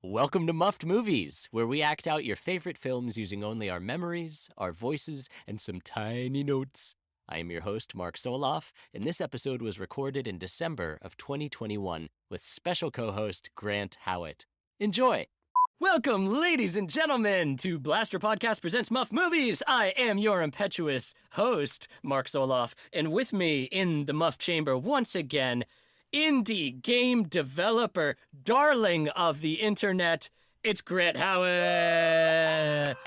Welcome to Muffed Movies, where we act out your favorite films using only our memories, our voices, and some tiny notes. I am your host, Mark Soloff, and this episode was recorded in December of 2021 with special co-host Grant Howitt. Enjoy! Welcome, ladies and gentlemen, to Blaster Podcast Presents Muffed Movies. I am your impetuous host, Mark Soloff, and with me in the Muffed Chamber once again, indie game developer, darling of the internet, it's Grant Howitt.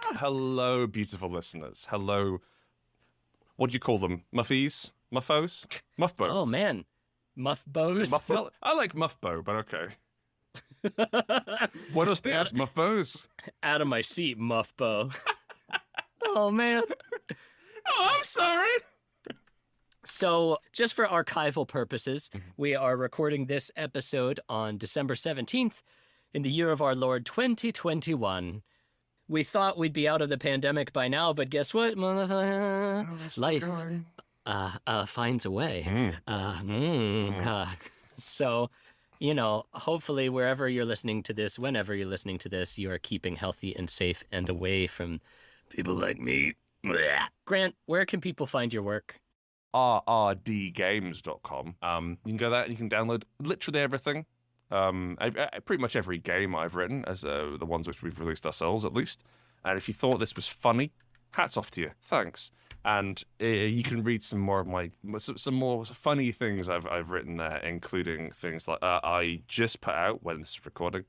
Hello, beautiful listeners. Hello. What do you call them? Muffies? Muffos? Muffbos? Oh, man. Muffbos? Well, I like muffbo, but okay. Buenos dias, muffbos. Out of my seat, Muffbo. Oh, man. Oh, I'm sorry. So, just for archival purposes, we are recording this episode on December 17th in the year of our Lord 2021. We thought we'd be out of the pandemic by now, but guess what? Life finds a way. So, you know, hopefully wherever you're listening to this, whenever you're listening to this, you are keeping healthy and safe and away from people like me. Grant, where can people find your work? rrdgames.com. You can go there and you can download literally everything. Pretty much every game I've written, as the ones which we've released ourselves at least. And if you thought this was funny, hats off to you. Thanks. And you can read some more of some more funny things I've written there, including things like I just put out, when this is recording,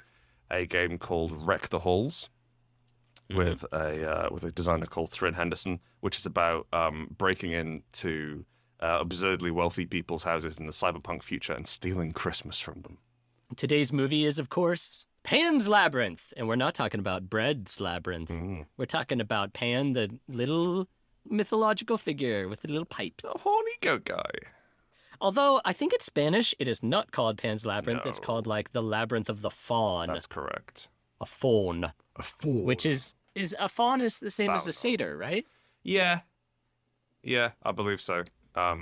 a game called Wreck the Halls. With a designer called Thrin Henderson, which is about breaking into absurdly wealthy people's houses in the cyberpunk future and stealing Christmas from them. Today's movie is, of course, Pan's Labyrinth, and we're not talking about Bread's Labyrinth. We're talking about Pan, the little mythological figure with the little pipes. The horny goat guy. Although I think in Spanish it is not called Pan's Labyrinth. No. It's called like the Labyrinth of the Faun. That's correct. A faun. A fool. Which is a faun is the same as a satyr, right? Yeah, I believe so.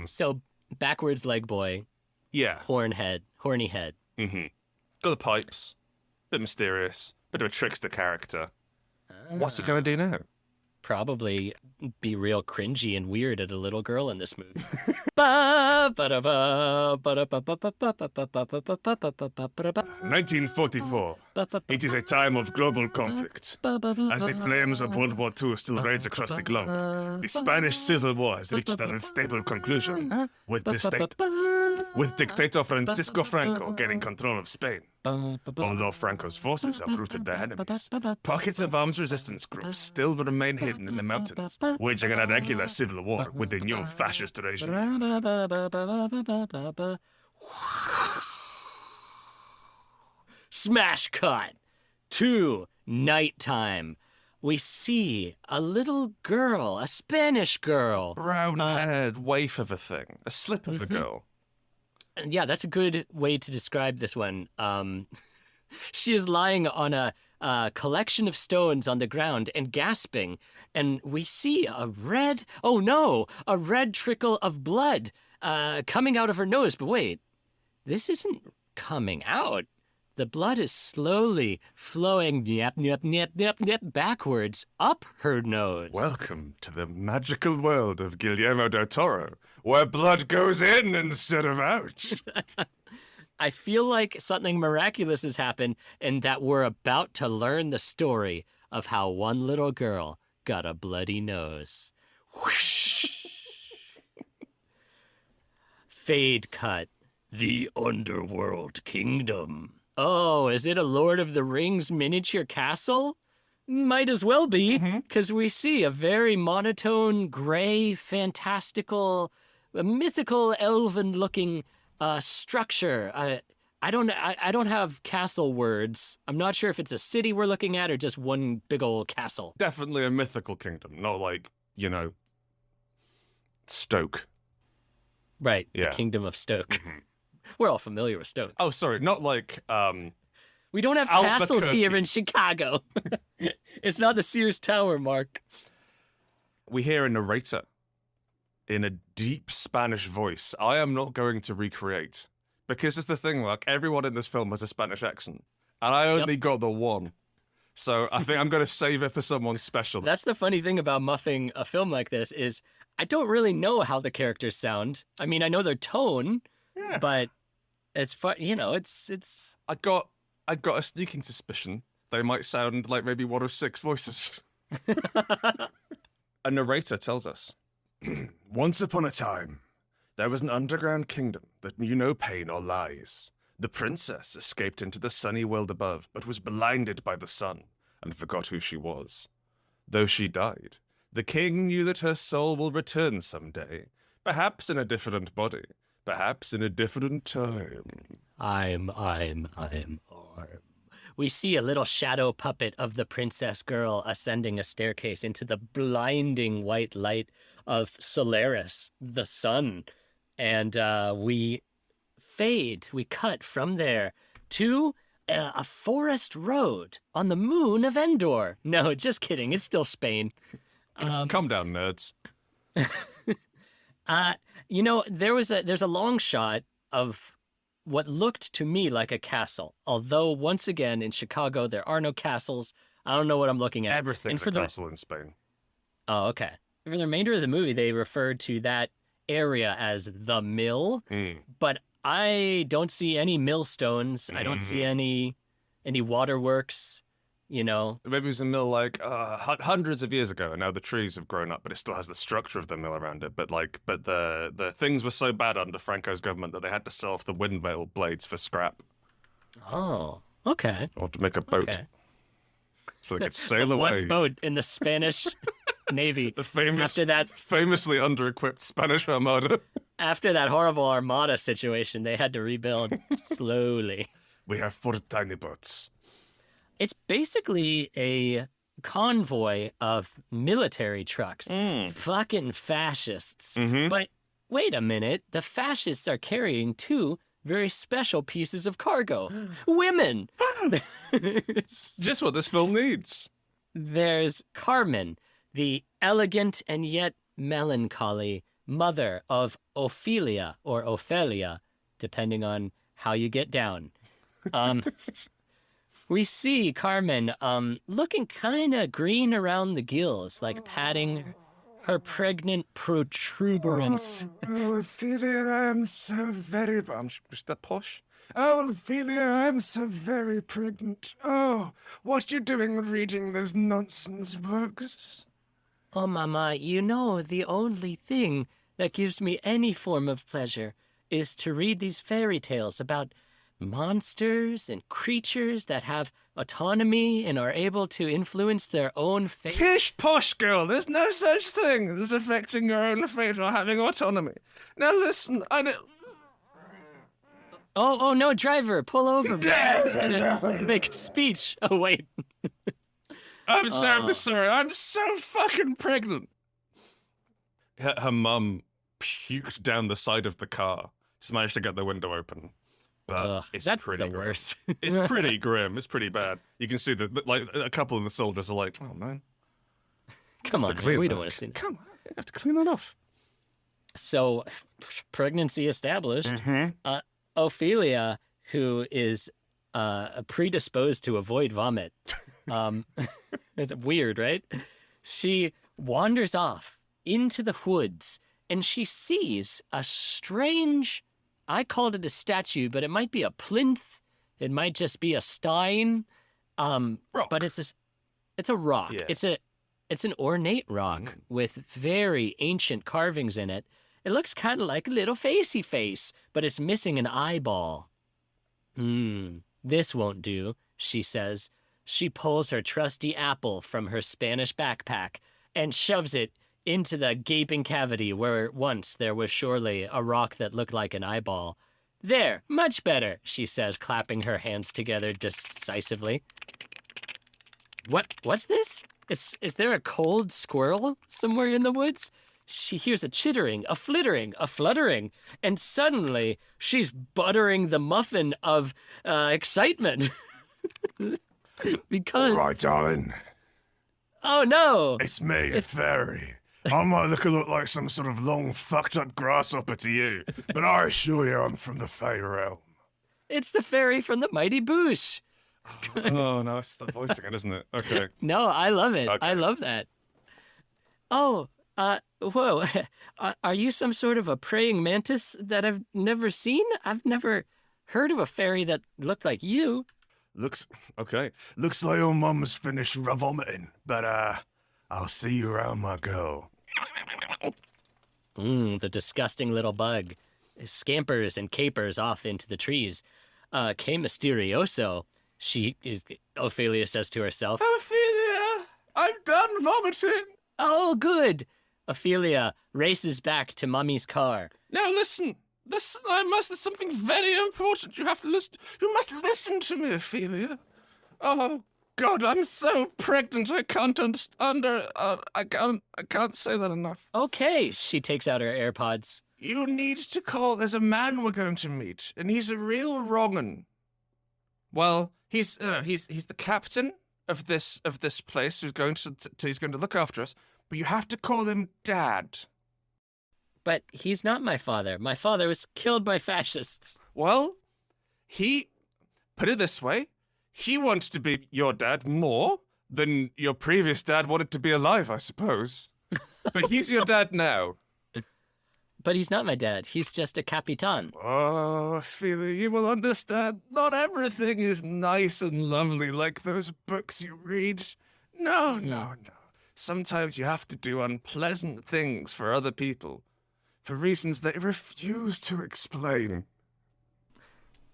So backwards leg boy, Yeah. horny head. Got the pipes. Bit mysterious. Bit of a trickster character. What's it gonna do now? Probably be real cringy and weird at a little girl in this movie. 1944. It is a time of global conflict. As the flames of World War II still rage across the globe, the Spanish Civil War has reached an unstable conclusion, with dictator Francisco Franco gaining control of Spain. Although Franco's forces have routed their enemies, pockets of armed resistance groups still remain hidden in the mountains, waging an irregular civil war with the new fascist regime. Smash cut to nighttime. We see a little girl, a Spanish girl. Brown-haired waif of a thing, a slip of a girl. Yeah, that's a good way to describe this one. She is lying on a collection of stones on the ground and gasping, and we see a red trickle of blood coming out of her nose. But wait, this isn't coming out. The blood is slowly flowing backwards up her nose. Welcome to the magical world of Guillermo del Toro, where blood goes in instead of out. I feel like something miraculous has happened and that we're about to learn the story of how one little girl got a bloody nose. Whoosh. Fade cut. The Underworld Kingdom. Oh, is it a Lord of the Rings miniature castle? Might as well be, because we see a very monotone, gray, fantastical, mythical, elven-looking structure. I don't have castle words. I'm not sure if it's a city we're looking at or just one big old castle. Definitely a mythical kingdom, not like, Stoke. Right, Yeah. the Kingdom of Stoke. We're all familiar with Stoke. Oh, sorry, not like, We don't have castles Albuquerque. here in Chicago. It's not the Sears Tower, Mark. we hear a narrator in a deep Spanish voice I am not going to recreate. Because it's the thing, like, everyone in this film has a Spanish accent. and I only got the one. So I think I'm going to save it for someone special. That's the funny thing about muffing a film like this is I don't really know how the characters sound. I mean, I know their tone, but it's fun. You know, it's. I got a sneaking suspicion they might sound like maybe one of 6 voices. A narrator tells us, once upon a time, there was an underground kingdom that knew no pain or lies. The princess escaped into the sunny world above, but was blinded by the sun and forgot who she was. Though she died, the king knew that her soul will return someday, perhaps in a different body, perhaps in a different time. I'm arm. We see a little shadow puppet of the princess girl ascending a staircase into the blinding white light of Solaris, the sun. And we cut from there to a forest road on the moon of Endor. No, just kidding. It's still Spain. Calm down, nerds. You know, there's a long shot of what looked to me like a castle. Although, once again, in Chicago, there are no castles. I don't know what I'm looking at. Everything's a castle in Spain. Oh, okay. For the remainder of the movie, they referred to that area as the mill, but I don't see any millstones. I don't see any waterworks, you know. Maybe it was a mill like hundreds of years ago, and now the trees have grown up, but it still has the structure of the mill around it. But the things were so bad under Franco's government that they had to sell off the windmill blades for scrap. Oh, okay. Or to make a boat. Okay. So they could sail away. What boat in the Spanish Navy? The famous, after that, famously under-equipped Spanish Armada. After that horrible Armada situation, they had to rebuild slowly. We have 4 tiny boats. It's basically a convoy of military trucks. Fucking fascists. But wait a minute. The fascists are carrying 2 very special pieces of cargo. Women! Just what this film needs. There's Carmen, the elegant and yet melancholy mother of Ophelia, or Ophelia, depending on how you get down. We see Carmen looking kind of green around the gills, like patting her pregnant protuberance. Oh, Ophelia, I am so very... Was that posh? Oh, Ophelia, I am so very pregnant. Oh, what you doing reading those nonsense books? Oh, Mama, you know, the only thing that gives me any form of pleasure is to read these fairy tales about monsters and creatures that have autonomy and are able to influence their own fate. Tish posh girl, there's no such thing as affecting your own fate or having autonomy. Now listen, I know... Oh no, driver, pull over. He's gonna make a speech. Oh, wait. I'm sorry, I'm so fucking pregnant. Her mum puked down the side of the car. She's managed to get the window open. But that's pretty the worst. It's pretty grim. It's pretty bad. You can see that, like, a couple of the soldiers are like, "Oh man, come on, man. We don't want to see that. Come on, you have to clean that off." So, pregnancy established. Ophelia, who is predisposed to avoid vomit, it's weird, right? She wanders off into the woods, and she sees a strange. I called it a statue, but it might be a plinth. It might just be a stein. Rock. But it's a rock. Yeah. It's an ornate rock with very ancient carvings in it. It looks kind of like a little facey face, but it's missing an eyeball. This won't do, she says. She pulls her trusty apple from her Spanish backpack and shoves it into the gaping cavity where once there was surely a rock that looked like an eyeball. There, much better, she says, clapping her hands together decisively. What's this? Is there a cold squirrel somewhere in the woods? She hears a chittering, a flittering, a fluttering, and suddenly she's buttering the muffin of excitement. Because... All right, darling. Oh, no. It's me, a fairy. I might look like some sort of long, fucked-up grasshopper to you, but I assure you I'm from the Fey realm. It's the fairy from the Mighty Boosh. Oh, no, it's the voice again, isn't it? Okay. No, I love it. I Okay. love that. Oh, whoa. Are you some sort of a praying mantis that I've never seen? I've never heard of a fairy that looked like you. Looks okay. Looks like your mum's finished vomiting, but I'll see you around, my girl. The disgusting little bug scampers and capers off into the trees. Que mysterioso, Ophelia says to herself. Ophelia, I'm done vomiting. Oh, good. Ophelia races back to Mummy's car. Now listen. There's something very important. You have to listen. You must listen to me, Ophelia. Oh God, I'm so pregnant. I can't understand. I can't say that enough. Okay, she takes out her AirPods. You need to call. There's a man we're going to meet, and he's a real wrong'un. Well, he's the captain of this place who's going to look after us. But you have to call him Dad. But he's not my father. My father was killed by fascists. Well, put it this way, he wanted to be your dad more than your previous dad wanted to be alive, I suppose. But he's your dad now. But he's not my dad. He's just a capitan. Oh, Ophelia, you will understand. Not everything is nice and lovely like those books you read. No. Sometimes you have to do unpleasant things for other people, for reasons they refuse to explain.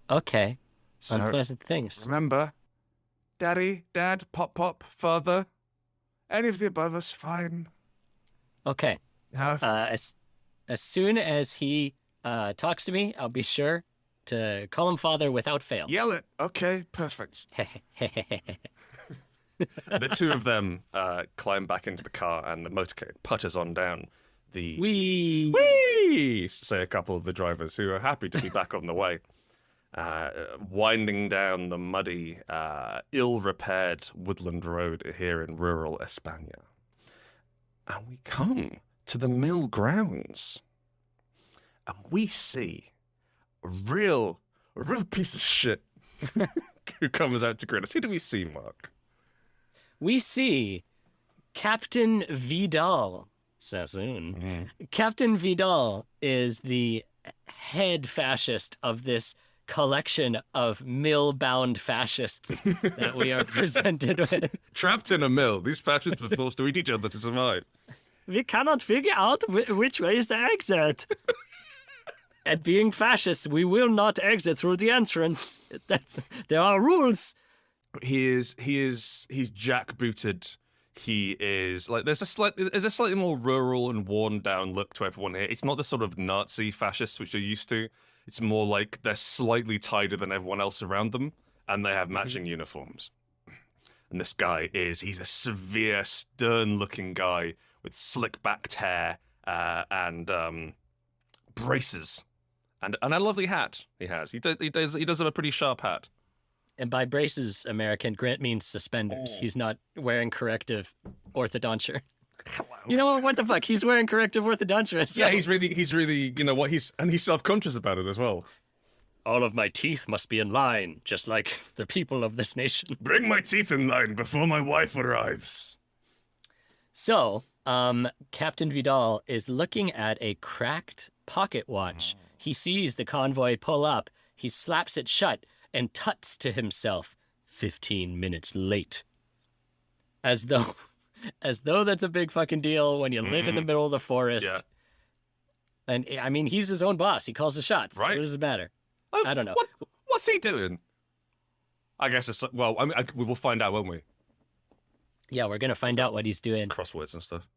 Okay. So, unpleasant things. Remember, Daddy, Dad, Pop, Father, any of the above is fine. Okay. Have As soon as he talks to me, I'll be sure to call him father without fail. yell it. Okay, perfect. The two of them climb back into the car, and the motorcade putters on down. Whee! Say a couple of the drivers who are happy to be back on the way. Winding down the muddy, ill-repaired woodland road here in rural España. And we come to the mill grounds. And we see a real piece of shit who comes out to greet us. Who do we see, Mark? We see Captain Vidal. So soon. Captain Vidal is the head fascist of this collection of mill-bound fascists that we are presented with. Trapped in a mill, these fascists were forced to eat each other to survive. We cannot figure out which way is the exit. At being fascists, we will not exit through the entrance. There are rules. He's jackbooted. He is like there's a slightly more rural and worn down look to everyone here. It's not the sort of Nazi fascists which you're used to. It's more like they're slightly tighter than everyone else around them, and they have matching uniforms. And this guy he's a severe, stern-looking guy with slick-backed hair and braces, and a lovely hat he has. He does have a pretty sharp hat. And by braces, American, Grant means suspenders. He's not wearing corrective orthodonture. You know what the fuck? He's wearing corrective orthodonture. So. Yeah, he's really, you know what, he's self-conscious about it as well. All of my teeth must be in line, just like the people of this nation. Bring my teeth in line before my wife arrives. So, Captain Vidal is looking at a cracked pocket watch. He sees the convoy pull up. He slaps it shut and tuts to himself, 15 minutes late. As though that's a big fucking deal when you live in the middle of the forest. Yeah. And, I mean, he's his own boss. He calls the shots. Right. What does it matter? I don't know. What's he doing? I guess it's, well, I mean, we will find out, won't we? Yeah, we're going to find out what he's doing. Crosswords and stuff.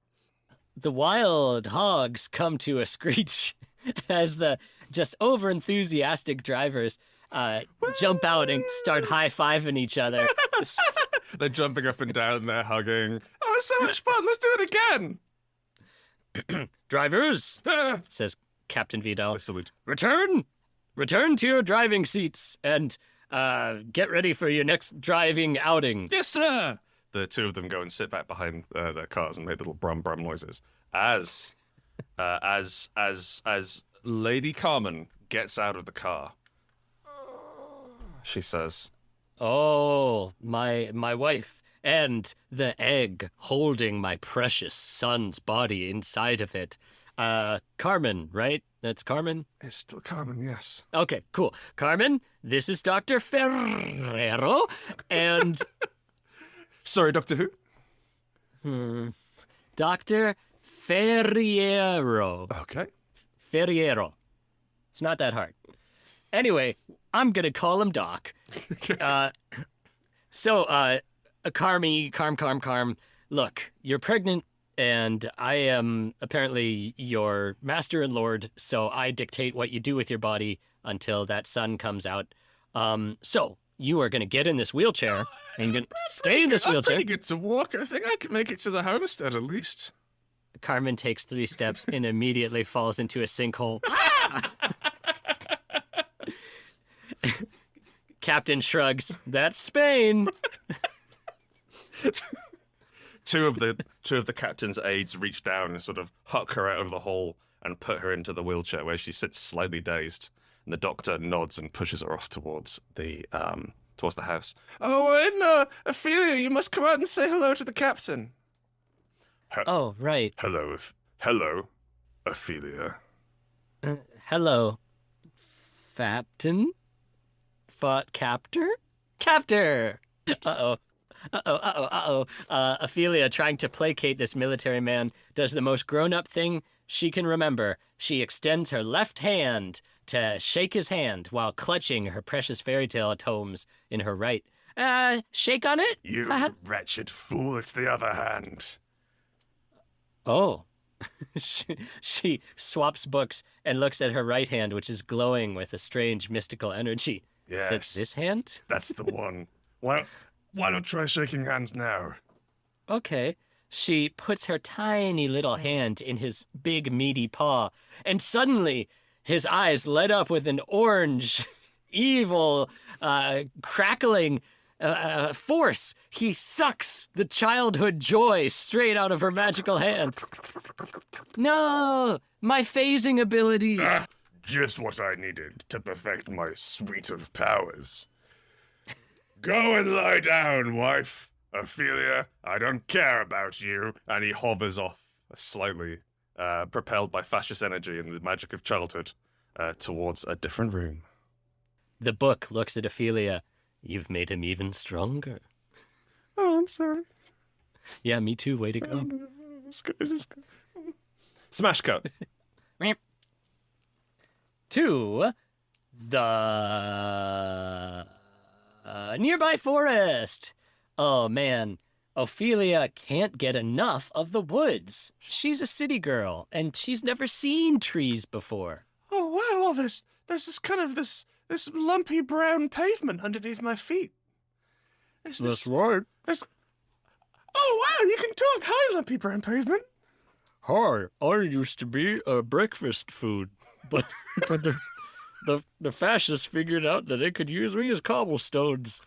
The wild hogs come to a screech as the just over-enthusiastic drivers jump out and start high-fiving each other. They're jumping up and down, they're hugging. Oh, it's so much fun. Let's do it again. Drivers, says Captain Vidal. I salute. Return to your driving seats and get ready for your next driving outing. Yes, sir. The two of them go and sit back behind their cars and make little brum noises as Lady Carmen gets out of the car. She says, Oh, my wife and the egg holding my precious son's body inside of it. Carmen, right? That's Carmen? It's still Carmen, yes. Okay, cool. Carmen, this is Dr. Ferrero, and Sorry, Doctor Who? Dr. Ferriero. Okay. Ferriero. It's not that hard. Anyway, I'm gonna call him Doc. Carm. Look, you're pregnant, and I am apparently your master and lord, so I dictate what you do with your body until that son comes out. So you are gonna get in this wheelchair, and you're gonna stay in this wheelchair. I'm pretty good to walk. I think I can make it to the homestead at least. Carmen takes 3 steps and immediately falls into a sinkhole. Captain shrugs. That's Spain. Two of the captain's aides reach down and sort of huck her out of the hole and put her into the wheelchair where she sits slightly dazed. And the doctor nods and pushes her off towards the house. Oh, and Ophelia, you must come out and say hello to the captain. Oh, right. Hello, Ophelia. Hello, Captain? Captor? Captor! Uh-oh. Ophelia, trying to placate this military man, does the most grown-up thing she can remember. She extends her left hand to shake his hand while clutching her precious fairy tale tomes in her right. Shake on it? You wretched fool, it's the other hand. Oh. She swaps books and looks at her right hand, which is glowing with a strange mystical energy. Yes. That's this hand? That's the one. Why not try shaking hands now? Okay. She puts her tiny little hand in his big meaty paw, and suddenly his eyes light up with an orange, evil, crackling force. He sucks the childhood joy straight out of her magical hand. No, my phasing abilities. Just what I needed to perfect my suite of powers. Go and lie down, wife. Ophelia, I don't care about you. And he hovers off, slightly propelled by fascist energy and the magic of childhood, towards a different room. The book looks at Ophelia. You've made him even stronger. Oh, I'm sorry. Yeah, me too. Way to go. Smash cut. To the nearby forest. Oh, man. Ophelia can't get enough of the woods. She's a city girl, and she's never seen trees before. Oh, wow, well, there's this kind of this lumpy brown pavement underneath my feet. That's right. Oh, wow, you can talk. Hi, lumpy brown pavement. Hi, I used to be a breakfast food, but the fascists figured out that they could use me as cobblestones.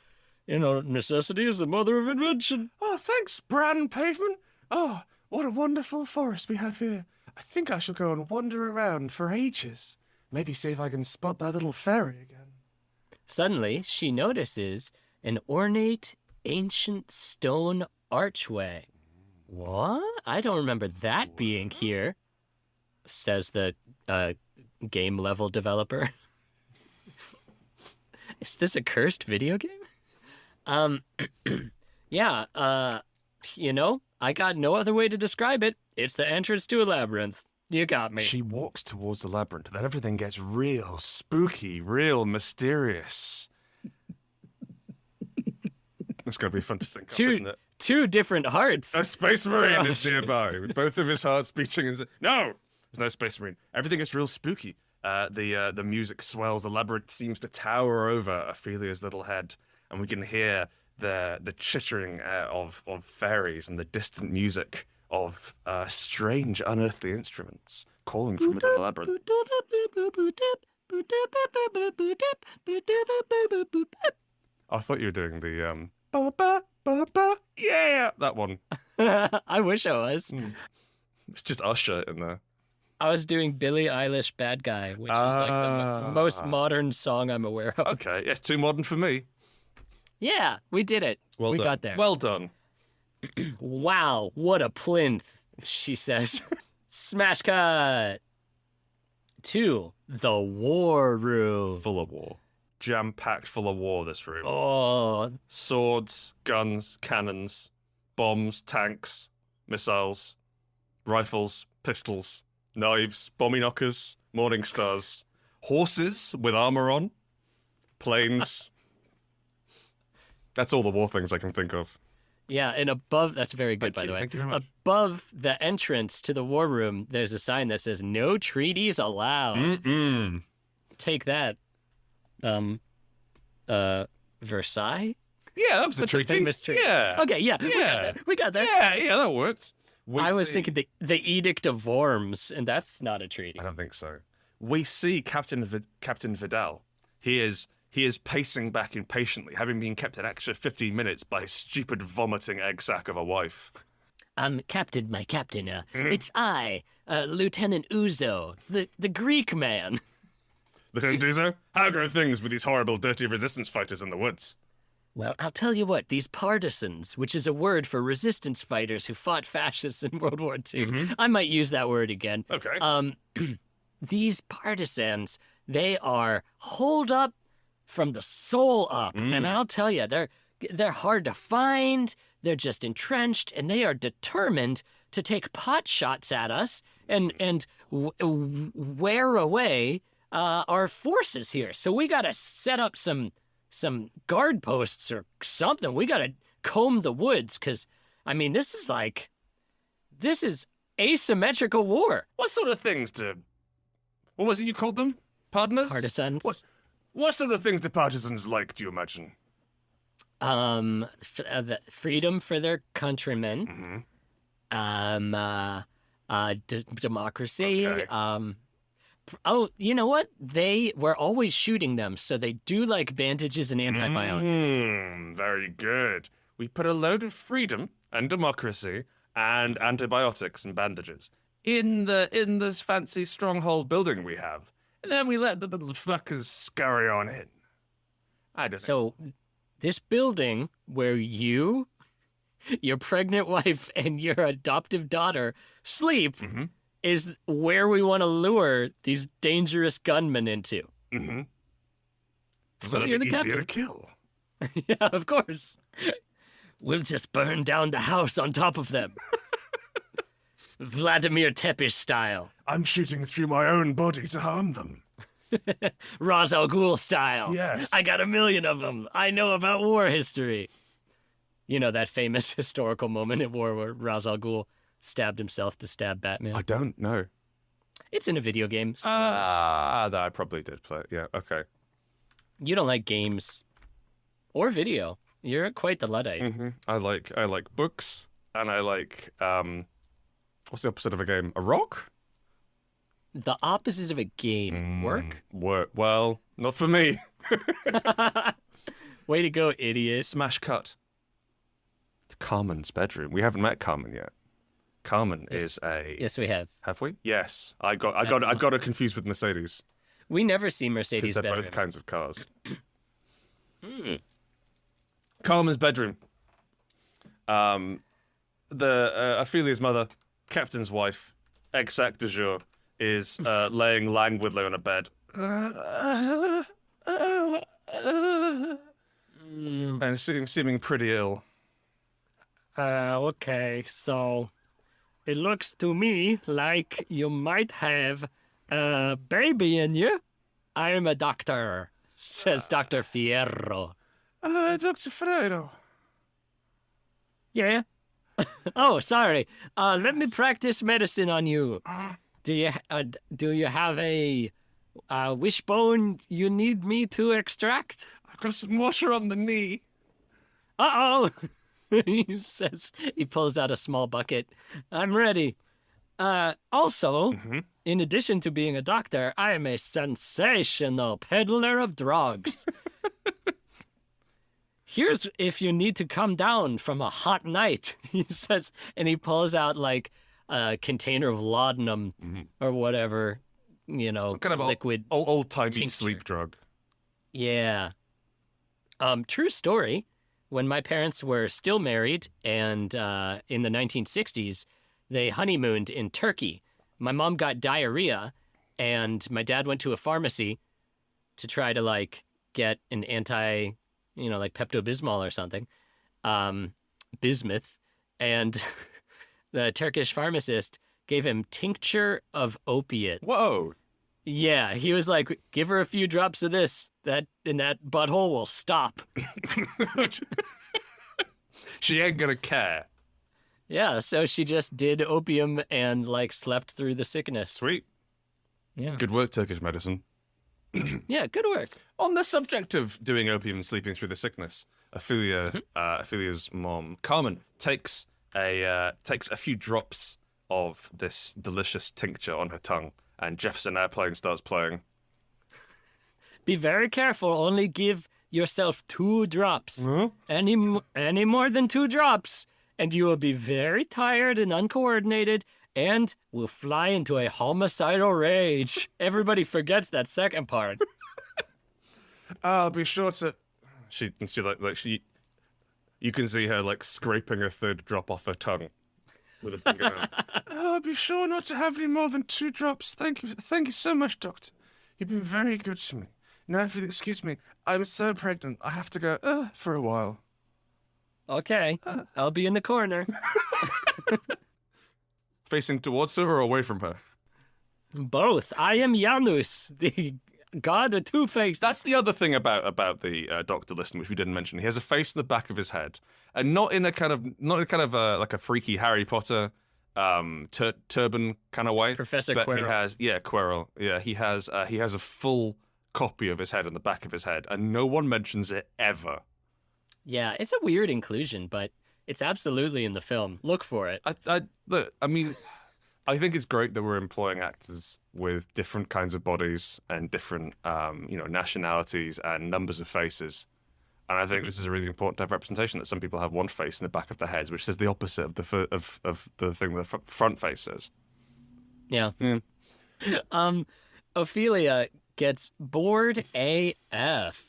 You know, necessity is the mother of invention. Oh, thanks, brown pavement. Oh, what a wonderful forest we have here. I think I shall go and wander around for ages. Maybe see if I can spot that little fairy again. Suddenly, she notices an ornate, ancient stone archway. What? I don't remember that being here, says the game level developer. Is this a cursed video game? Yeah, you know, I got no other way to describe it. It's the entrance to a labyrinth. You got me. She walks towards the labyrinth, then everything gets real spooky, real mysterious. It's going to be fun to sync up, isn't it? Two different hearts. A space marine is nearby, with both of his hearts beating. No! There's no space marine. Everything gets real spooky. The music swells. The labyrinth seems to tower over Ophelia's little head, and we can hear the chittering of fairies and the distant music of strange, unearthly instruments calling from within the labyrinth. I thought you were doing the ba ba ba ba yeah, that one. I wish I was. It's just Usher in there. I was doing Billie Eilish Bad Guy, which is like the most modern song I'm aware of. Okay, it's too modern for me. Yeah, we did it. Well we done. got there. Well done. Wow, what a plinth, she says. Smash cut to the war room. Full of war. Jam-packed full of war, this room. Oh, Swords, guns, cannons, bombs, tanks, missiles, rifles, pistols, knives, bombing knockers, morning stars, horses with armor on, planes. That's all the war things I can think of. yeah, and above, that's very good, by the way. Thank you very much. Above the entrance to the war room, there's a sign that says, no treaties allowed. Mm-mm. Take that. Versailles? Yeah, that was a What's a treaty. famous treaty? Yeah. Okay, yeah. Yeah. We got there. Yeah, that worked. I was thinking the Edict of Worms, and that's not a treaty. I don't think so. We see Captain Vidal. He is pacing back impatiently, having been kept an extra 15 minutes by his stupid vomiting egg sack of a wife. Captain, my captain, it's I, Lieutenant Uzo, the Greek man. Lieutenant Uzo, how go things with these horrible, dirty resistance fighters in the woods? Well, I'll tell you what, these partisans, which is a word for resistance fighters who fought fascists in World War II. I might use that word again. Okay. These partisans, they are holed up from the soul up. And I'll tell you, they're hard to find, they're just entrenched, and they are determined to take pot shots at us and wear away our forces here. So we got to set up some guard posts or something. We got to comb the woods because, I mean, this is asymmetrical war. What sort of things what was it you called them? Partners? Partisans. What sort of things do partisans like, do you imagine? The freedom for their countrymen. Democracy. Okay. Oh, you know what? We're always shooting them, so they do like bandages and antibiotics. Very good. We put a load of freedom and democracy and antibiotics and bandages in the fancy stronghold building we have. And then we let the little fuckers scurry on in. I don't know. So, this building where you, your pregnant wife, and your adoptive daughter sleep is where we want to lure these dangerous gunmen into. So you're it'd the be easier captain. to kill. Yeah, of course. We'll just burn down the house on top of them. Vladimir Tepish style. I'm shooting through my own body to harm them. Ra's al Ghul style. Yes. I got 1 million of them. I know about war history. You know that famous historical moment in war where Ra's al Ghul stabbed himself to stab Batman? I don't know. It's in a video game. So That I probably did play it. Yeah, okay. you don't like games or video. You're quite the Luddite. I like books, and I like what's the opposite of a game? A rock? The opposite of a game. Work? Work. Well, not for me. Way to go, idiot. Smash cut. To Carmen's bedroom. We haven't met Carmen yet. Carmen is a. Yes, we have. Have we? Yes. I got her confused with Mercedes We never see because Mercedes they're bedroom. both kinds of cars. Carmen's bedroom. Ophelia's mother, Captain's wife, ex-act du jour, is laying languidly on a bed. And seeming pretty ill. Okay, so it looks to me like you might have a baby in you. I am a doctor, says Dr. Fierro. Dr. Ferrero. Yeah? Oh, sorry. Let me practice medicine on you. Do you have a wishbone you need me to extract? I've got some water on the knee. Uh-oh. He says, he pulls out a small bucket. I'm ready. Also, in addition to being a doctor, I am a sensational peddler of drugs. Here's if you need to come down from a hot night, he says, and he pulls out like a container of laudanum or whatever, you know, Kind of liquid. old-timey tincture. sleep drug. Yeah. True story. When my parents were still married and in the 1960s, they honeymooned in Turkey. My mom got diarrhea and my dad went to a pharmacy to try to like get an like Pepto-Bismol or something, bismuth. And the Turkish pharmacist gave him tincture of opiate. Whoa. Yeah, he was like, give her a few drops of this, that butthole will stop. She ain't gonna care. Yeah, so she just did opium and like slept through the sickness. Sweet. Yeah. Good work, Turkish medicine. Yeah, good work. On the subject of doing opium and sleeping through the sickness, Ophelia's mom, Carmen, takes a few drops of this delicious tincture on her tongue, and Jefferson Airplane starts playing. Be very careful. Only give yourself 2 drops. Huh? Any more than 2 drops, and you will be very tired and uncoordinated, and will fly into a homicidal rage. Everybody forgets that second part. I'll be sure to. She you can see her like scraping a third drop off her tongue with a fingernail. I'll be sure not to have any more than 2 drops. Thank you so much, Doctor. You've been very good to me. Now, if you'll excuse me, I'm so pregnant. I have to go for a while. Okay, I'll be in the corner. Facing towards her or away from her? Both. I am Janus, the god of 2 faces. That's the other thing about the Doctor Listen, which we didn't mention. He has a face in the back of his head, and not in a kind of like a freaky Harry Potter turban kind of way. Professor but Quirrell. He has Quirrell. Yeah, he has a full copy of his head in the back of his head, and no one mentions it ever. Yeah, it's a weird inclusion, but it's absolutely in the film. Look for it. I mean, I think it's great that we're employing actors with different kinds of bodies and different, nationalities and numbers of faces. And I think this is really important to have representation. That some people have one face in the back of their heads, which says the opposite of the thing the front face says. Yeah. Ophelia gets bored AF.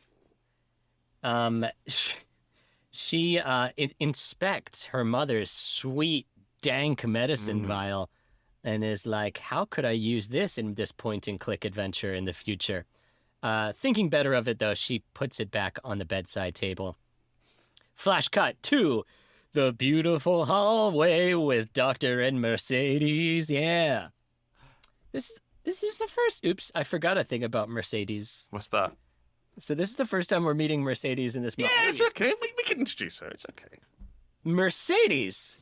She inspects her mother's sweet, dank medicine vial and is like, how could I use this in this point-and-click adventure in the future? Thinking better of it, though, she puts it back on the bedside table. Flash cut to the beautiful hallway with Doctor and Mercedes. Yeah. This is the first... Oops, I forgot a thing about Mercedes. What's that? So this is the first time we're meeting Mercedes in this movie. Yeah, it's okay. We can introduce her. It's okay. Mercedes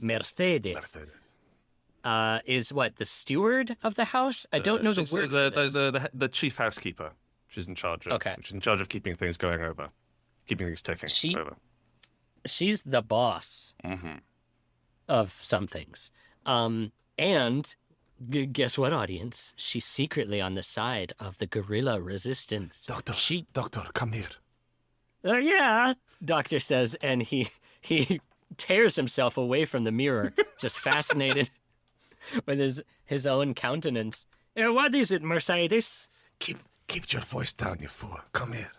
is what, the steward of the house? I don't know the She's word for this. the chief housekeeper. She's in charge of. Okay. She's in charge of keeping things going over, keeping things ticking over. She's the boss of some things. And guess what, audience? She's secretly on the side of the guerrilla resistance. Doctor, come here. Yeah, Doctor says, and he tears himself away from the mirror, just fascinated with his own countenance. What is it, Mercedes? Keep your voice down, you fool. Come here.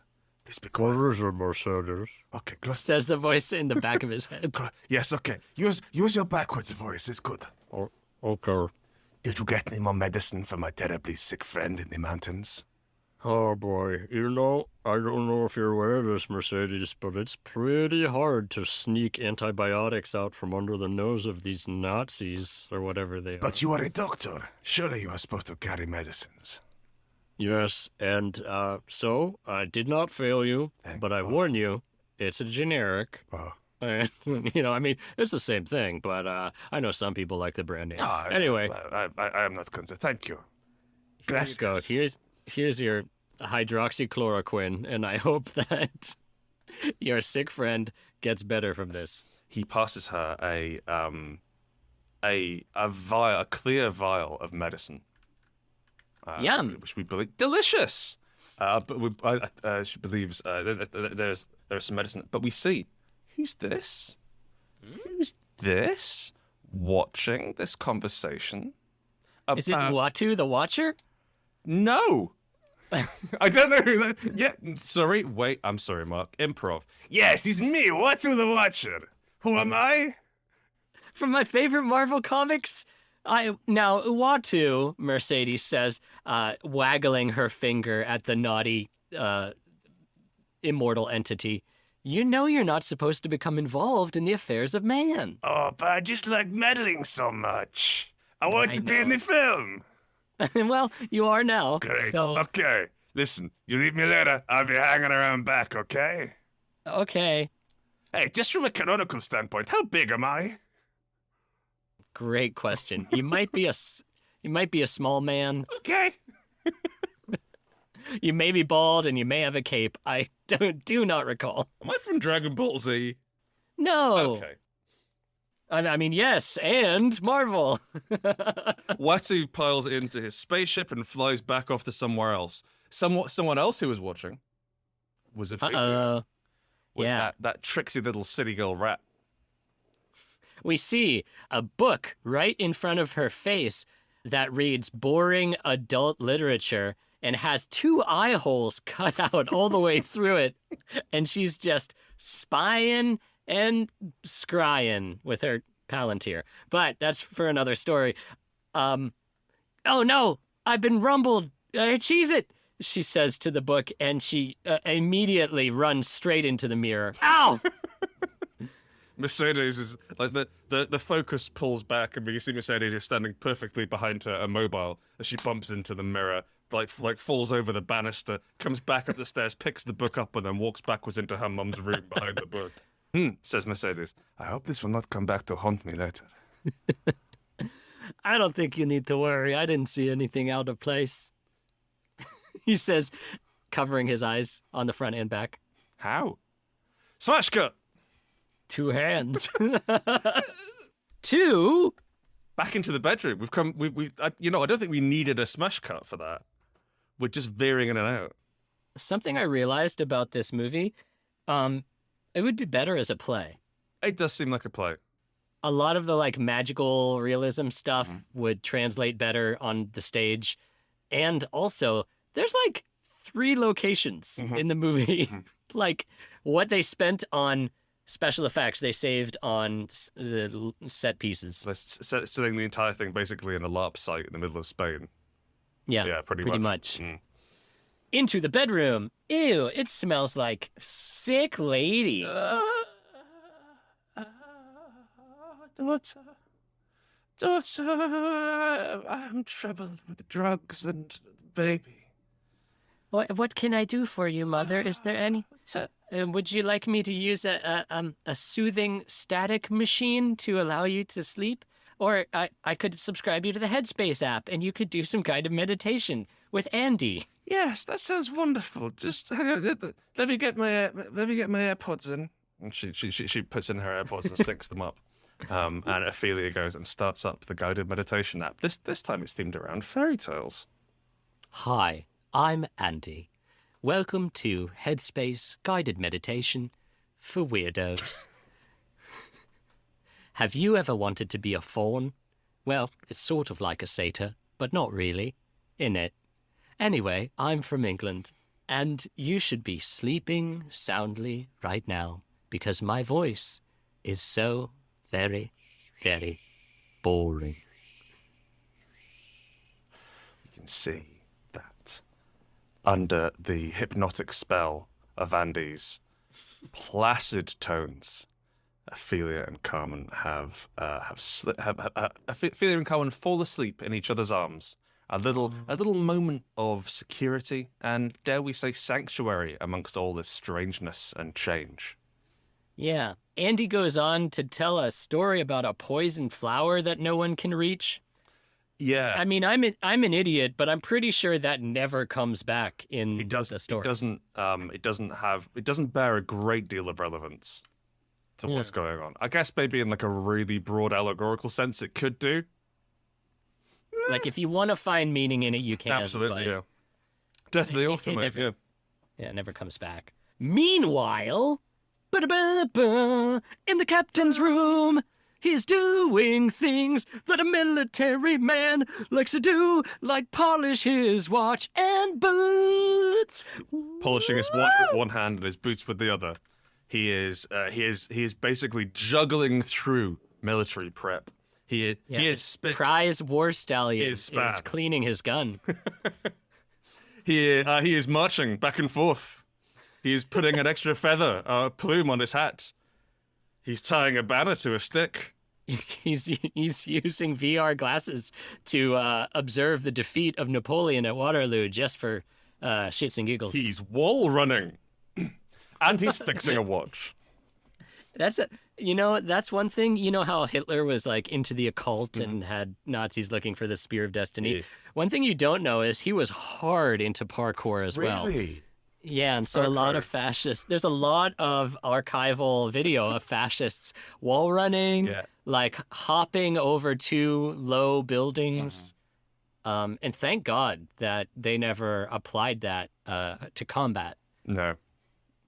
Please be What quiet. is it, Mercedes? Okay, close. Says the voice in the back of his head. Yes, okay. Use your backwards voice. It's good. Oh, okay. Did you get any more medicine for my terribly sick friend in the mountains? Oh, boy. You know, I don't know if you're aware of this, Mercedes, but it's pretty hard to sneak antibiotics out from under the nose of these Nazis, or whatever they are. But you are a doctor. Surely you are supposed to carry medicines. Yes, and so I did not fail you, but I warn you, it's a generic. Oh. And, I mean, it's the same thing, but I know some people like the brand name. Ah, Anyway, I am not concerned. Thank you. here you go. Here's your hydroxychloroquine, and I hope that your sick friend gets better from this. He passes her a clear vial of medicine. Yum. Which we believe delicious. But she believes there's some medicine. But we see, who's this? Who's this watching this conversation? Is it Uatu the Watcher? No. I don't know who that. Yeah, sorry. Wait, I'm sorry, Mark. Improv. Yes, it's me, Watu the Watcher. Who am I? From my favorite Marvel comics. Now Uatu, Mercedes says, waggling her finger at the naughty immortal entity. You know you're not supposed to become involved in the affairs of man. Oh, but I just like meddling so much. I want I to be in know. the film. Well, you are now. Great. So, Okay. Listen, you leave me later. I'll be hanging around back, okay? okay. Hey, just from a canonical standpoint, how big am I? Great question. You might be a small man. Okay. You may be bald and you may have a cape. I do not recall. Am I from Dragon Ball Z? No. Okay. I mean, yes, and Marvel. Watu piles into his spaceship and flies back off to somewhere else. Someone else who was watching was Ophelia. Uh-oh. Was Yeah. that tricksy little city girl rat. We see a book right in front of her face that reads boring adult literature and has 2 eye holes cut out all the way through it. And she's just spying and scrying with her Palantir. But that's for another story. Oh no, I've been rumbled. Cheese it, she says to the book, and she immediately runs straight into the mirror. Ow! Mercedes is like the focus pulls back and you see Mercedes is standing perfectly behind her immobile as she bumps into the mirror, like falls over the banister, comes back up the stairs, picks the book up, and then walks backwards into her mum's room behind the book. Says Mercedes. I hope this will not come back to haunt me later. I don't think you need to worry. I didn't see anything out of place. He says, covering his eyes on the front and back. How? Smash cut! 2 hands. 2? Back into the bedroom. I don't think we needed a smash cut for that. We're just veering in and out. Something I realized about this movie, it would be better as a play. It does seem like a play. A lot of the like magical realism stuff would translate better on the stage. And also, there's like 3 locations in the movie. Like what they spent on special effects, they saved on the set pieces. Setting the entire thing basically in a LARP site in the middle of Spain. Yeah, pretty much. Mm. Into the bedroom. Ew, it smells like sick lady. Daughter, I'm troubled with drugs and baby. What can I do for you, Mother? Is there any? Would you like me to use a soothing static machine to allow you to sleep? Or I could subscribe you to the Headspace app and you could do some kind of meditation with Andy. Yes, that sounds wonderful. Just hang on, let me get my AirPods in. And she puts in her AirPods and sticks them up. And Ophelia goes and starts up the guided meditation app. This time it's themed around fairy tales. Hi, I'm Andy. Welcome to Headspace Guided Meditation for Weirdos. Have you ever wanted to be a faun? Well, it's sort of like a satyr, but not really, innit? Anyway, I'm from England, and you should be sleeping soundly right now, because my voice is so very, very boring. You can see that under the hypnotic spell of Andy's placid tones, Ophelia and Carmen Ophelia and Carmen fall asleep in each other's arms. A little moment of security and, dare we say, sanctuary amongst all this strangeness and change. Yeah, Andy goes on to tell a story about a poison flower that no one can reach. Yeah, I mean, I'm an idiot, but I'm pretty sure that never comes back in the story. It doesn't bear a great deal of relevance to what's going on. I guess maybe in like a really broad allegorical sense it could do. Like if you want to find meaning in it, you can. Absolutely, but yeah. Death of the Ultimate, yeah. Yeah, it never comes back. Meanwhile, in the captain's room, He's doing things that a military man likes to do, like polish his watch and boots. Polishing his watch with one hand and his boots with the other. He is basically juggling through military prep. He is Prize war stallion is is cleaning his gun. he is marching back and forth. He is putting an extra feather, plume on his hat. He's tying a banner to a stick. He's using VR glasses to observe the defeat of Napoleon at Waterloo just for shits and giggles. He's wall running, and he's fixing a watch. That's one thing. You know how Hitler was like into the occult and had Nazis looking for the Spear of Destiny? Yeah. One thing you don't know is he was hard into parkour as well. Really? Yeah, and so a lot of fascists, there's a lot of archival video of fascists wall running, like hopping over 2 low buildings. And thank God that they never applied that to combat. No.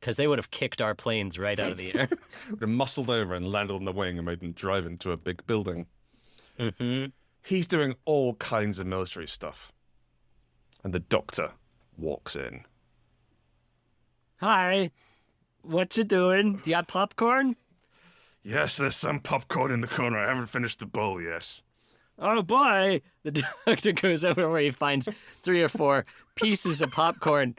Because they would have kicked our planes right out of the air. Would have muscled over and landed on the wing and made them drive into a big building. Mm-hmm. He's doing all kinds of military stuff. And the doctor walks in. Hi, what you doing? Do you got popcorn? Yes, there's some popcorn in the corner. I haven't finished the bowl yet. Oh boy! The doctor goes over where he finds 3 or 4 pieces of popcorn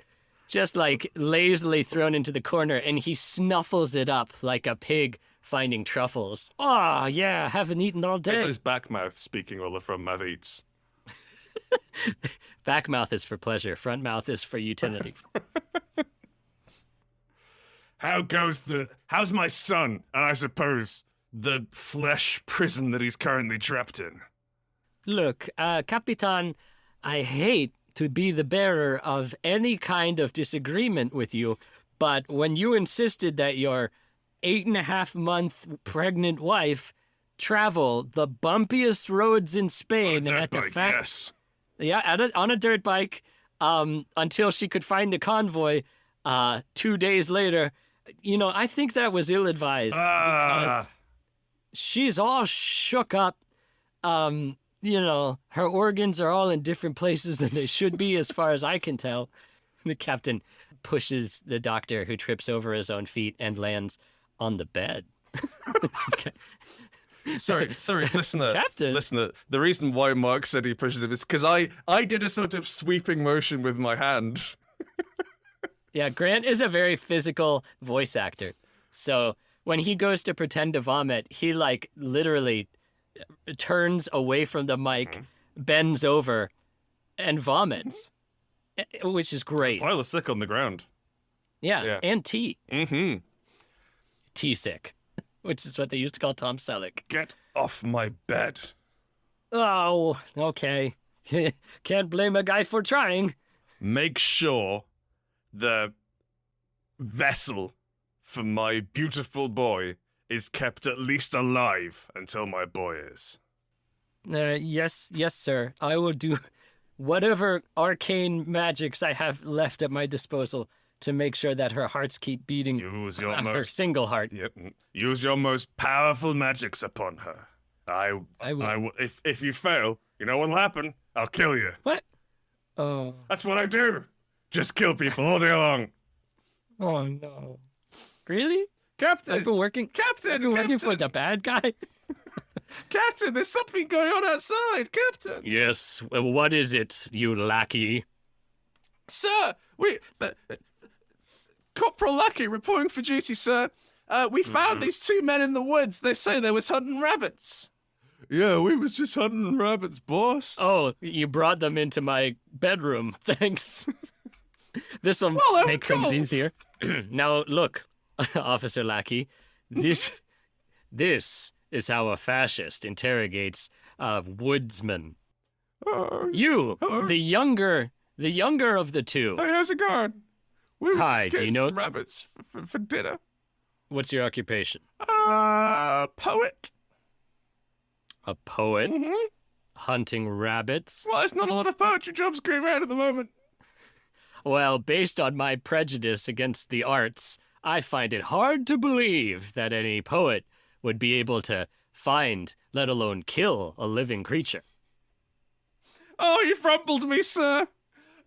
just like lazily thrown into the corner, and he snuffles it up like a pig finding truffles. Oh, yeah, haven't eaten all It's day. his back mouth speaking all the front mouth eats. Back mouth is for pleasure, front mouth is for utility. How's my son, and I suppose the flesh prison that he's currently trapped in? Look, Capitan, I hate to be the bearer of any kind of disagreement with you, but when you insisted that your 8.5-month pregnant wife travel the bumpiest roads in Spain On a at dirt the bike, fast, yes. on a dirt bike, until she could find the convoy, 2 days later, I think that was ill-advised because she's all shook up. Her organs are all in different places than they should be, as far as I can tell. The captain pushes the doctor, who trips over his own feet and lands on the bed. Sorry, listener. Captain. Listener, the reason why Mark said he pushes him is because I did a sort of sweeping motion with my hand. Yeah, Grant is a very physical voice actor. So when he goes to pretend to vomit, he literally turns away from the mic, bends over, and vomits, which is great. Pile of sick on the ground. Yeah, and tea. Mm-hmm. Tea sick, which is what they used to call Tom Selleck. Get off my bed. Oh, okay. Can't blame a guy for trying. Make sure the vessel for my beautiful boy is kept at least alive until my boy is. Yes, sir. I will do whatever arcane magics I have left at my disposal to make sure that her hearts keep beating. Use your her single heart. Yep. Use your most powerful magics upon her. I will. If you fail, you know what'll happen? I'll kill you. What? Oh. That's what I do. Just kill people all day long. Oh no. Really? Captain! I've been working for the bad guy. Captain, there's something going on outside, Captain! Yes, well, what is it, you lackey? Sir, Corporal Lackey reporting for duty, sir. We found these 2 men in the woods. They say they was hunting rabbits. Yeah, we was just hunting rabbits, boss. Oh, you brought them into my bedroom. Thanks. This'll make things easier. Now, look, Officer Lackey, this is how a fascist interrogates a woodsman. You, the younger of the two. Hey, how's it going? We were Hi, just do you getting know- some rabbits for dinner. What's your occupation? Poet. A poet? Mm-hmm. Hunting rabbits? Well, there's not a lot of poetry jobs going around at the moment. Well, based on my prejudice against the arts, I find it hard to believe that any poet would be able to find, let alone kill, a living creature. Oh, you've rumbled me, sir.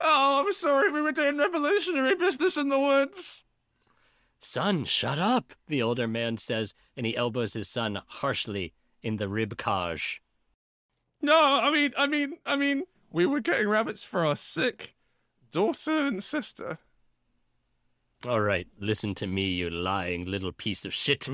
Oh, I'm sorry. We were doing revolutionary business in the woods. Son, shut up, the older man says, and he elbows his son harshly in the rib cage. No, I mean, we were getting rabbits for our sick daughter and sister. All right, listen to me, you lying little piece of shit.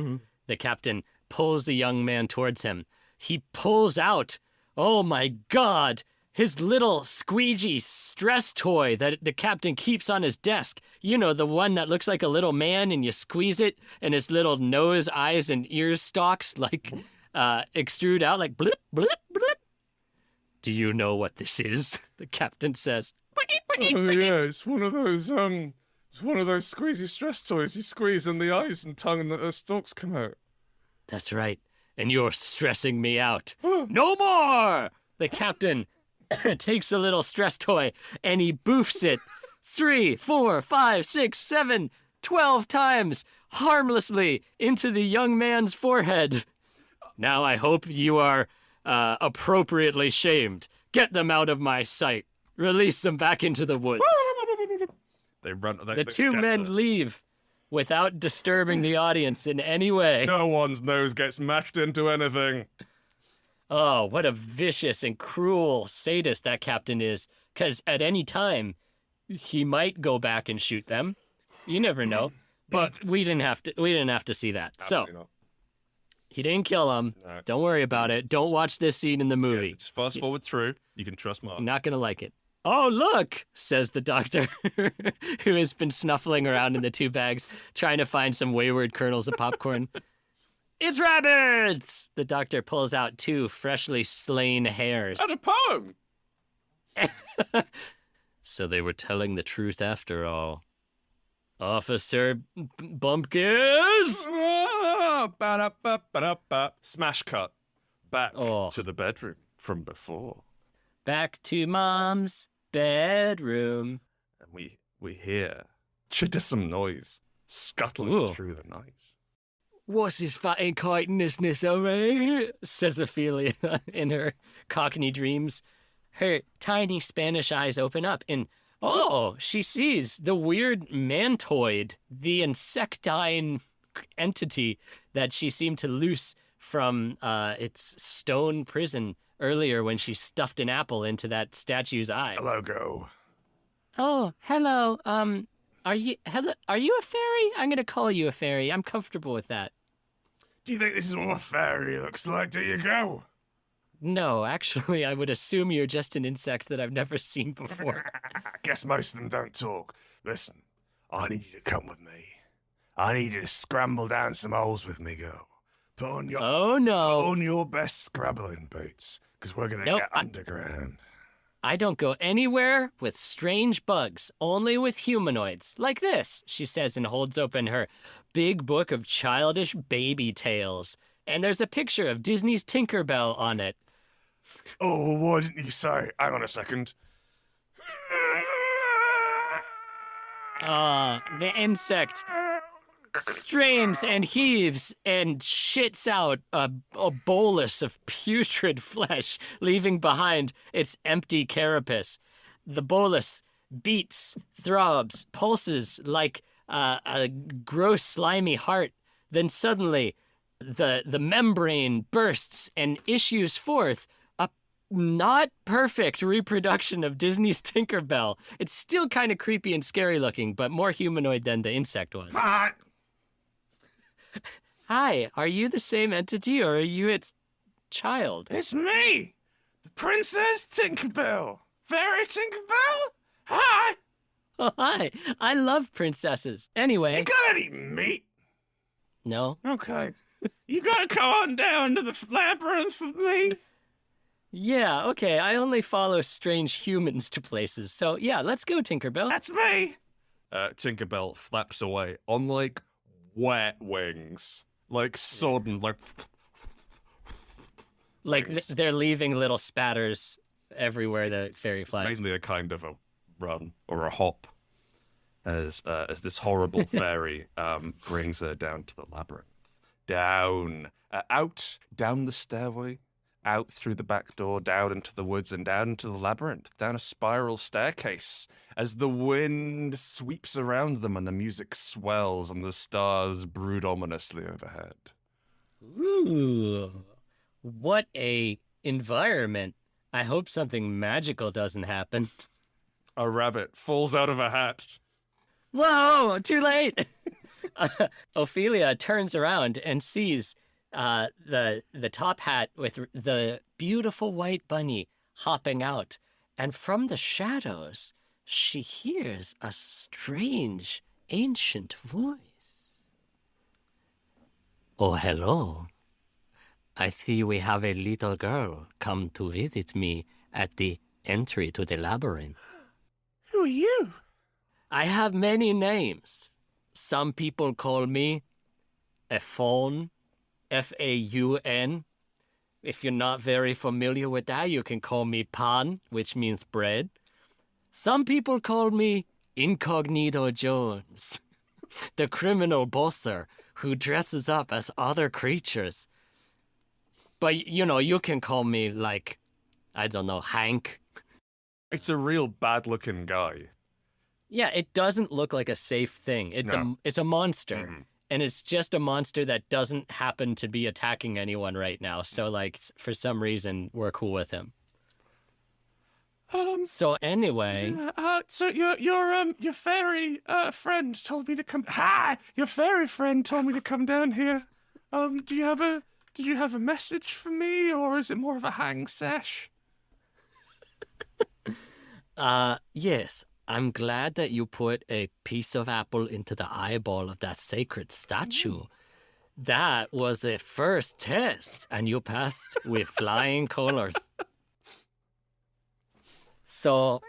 The captain pulls the young man towards him. He pulls out, oh my God, his little squeegee stress toy that the captain keeps on his desk. You know, the one that looks like a little man and you squeeze it and his little nose, eyes, and ears stalks like extrude out like blip, blip, blip. Do you know what this is? The captain says. Oh yeah, it's one of those squeezy stress toys you squeeze and the eyes and tongue and the stalks come out. That's right. And you're stressing me out. No more! The captain takes a little stress toy and he boofs it 3, 4, 5, 6, 7, 12 times harmlessly into the young man's forehead. Now I hope you are appropriately shamed. Get them out of my sight. Release them back into the woods. They run. The two men leave without disturbing the audience in any way. No one's nose gets mashed into anything. Oh, what a vicious and cruel sadist that captain is. 'Cause at any time, he might go back and shoot them. You never know. But we didn't have to see that. Absolutely So not. he didn't kill him. No. Don't worry about it. Don't watch this scene in the movie. Yeah, just fast forward through. You can trust Mark. I'm not gonna like it. Oh, look, says the doctor, who has been snuffling around in the 2 bags, trying to find some wayward kernels of popcorn. It's rabbits! The doctor pulls out 2 freshly slain hares. And a poem. So they were telling the truth after all. Officer Bumpkins? Smash cut. Back Oh. to the bedroom from before. Back to Mom's bedroom. And we hear chittersome noise scuttling Ooh. through the night. What's his fatting kindnessness, alright? Says Ophelia in her cockney dreams. Her tiny Spanish eyes open up and, oh, she sees the weird mantoid, the insectine entity that she seemed to loose from its stone prison earlier when she stuffed an apple into that statue's eye. Hello, go. Oh, hello. Are you a fairy? I'm gonna call you a fairy. I'm comfortable with that. Do you think this is what a fairy looks like? Do you go? No, actually, I would assume you're just an insect that I've never seen before. I guess most of them don't talk. Listen, I need you to come with me. I need you to scramble down some holes with me, go. Put on your Oh no, put on your best scrabbling boots, because we're gonna Nope, get underground. I don't go anywhere with strange bugs, only with humanoids. Like this, she says and holds open her big book of childish baby tales. And there's a picture of Disney's Tinkerbell on it. Oh, why didn't you say? Hang on a second. The insect strains and heaves and shits out a bolus of putrid flesh, leaving behind its empty carapace. The bolus beats, throbs, pulses like a gross, slimy heart. Then suddenly, the membrane bursts and issues forth a not perfect reproduction of Disney's Tinkerbell. It's still kind of creepy and scary looking, but more humanoid than the insect was. Hi. Hi, are you the same entity or are you its child? It's me, the Princess Tinkerbell. Fairy Tinkerbell? Hi. Oh, hi. I love princesses. Anyway, You got any meat? no. Okay. You gotta come on down to the labyrinth with me. Yeah, okay. I only follow strange humans to places. So, yeah, let's go, Tinkerbell. That's me. Tinkerbell flaps away on like wet wings, like sodden, like. Like they're leaving little spatters everywhere the fairy flies. Mainly a kind of a run or a hop, as this horrible fairy brings her down to the labyrinth. down, out, down the stairway, out through the back door, down into the woods, and down into the labyrinth, down a spiral staircase, as the wind sweeps around them and the music swells and the stars brood ominously overhead. Ooh, what a environment. I hope something magical doesn't happen. A rabbit falls out of a hat. Whoa, too late. Ophelia turns around and sees the top hat with the beautiful white bunny hopping out. And from the shadows, she hears a strange, ancient voice. Oh, hello. I see we have a little girl come to visit me at the entry to the labyrinth. Who are you? I have many names. Some people call me a faun, Faun. If you're not very familiar with that, you can call me Pan, which means bread. Some people call me Incognito Jones, the criminal bosser who dresses up as other creatures. But, you can call me, like, I don't know, Hank. It's a real bad-looking guy. Yeah, it doesn't look like a safe thing. It's a monster. Mm-hmm. And it's just a monster that doesn't happen to be attacking anyone right now. So, like, for some reason, we're cool with him. So anyway, So your fairy friend told me to come. Ha! Your fairy friend told me to come down here. Did you have a message for me, or is it more of a hang sesh? yes, I'm glad that you put a piece of apple into the eyeball of that sacred statue. That was the first test, and you passed with flying colors. So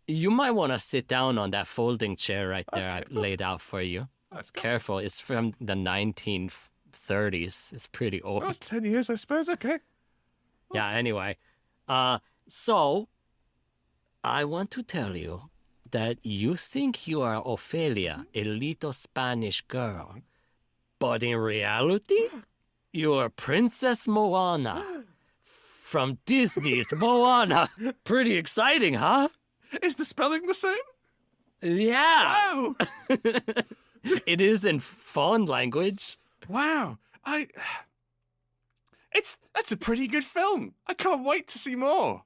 you might want to sit down on that folding chair right there I laid out for you. That's good. Careful, it's from the 1930s. It's pretty old. Well, 10 years, I suppose. Okay. Yeah, anyway. So, I want to tell you that you think you are Ophelia, a little Spanish girl. But in reality, you are Princess Moana from Disney's Moana. Pretty exciting, huh? Is the spelling the same? Yeah. Oh, It is in fawn language. wow. That's a pretty good film. I can't wait to see more.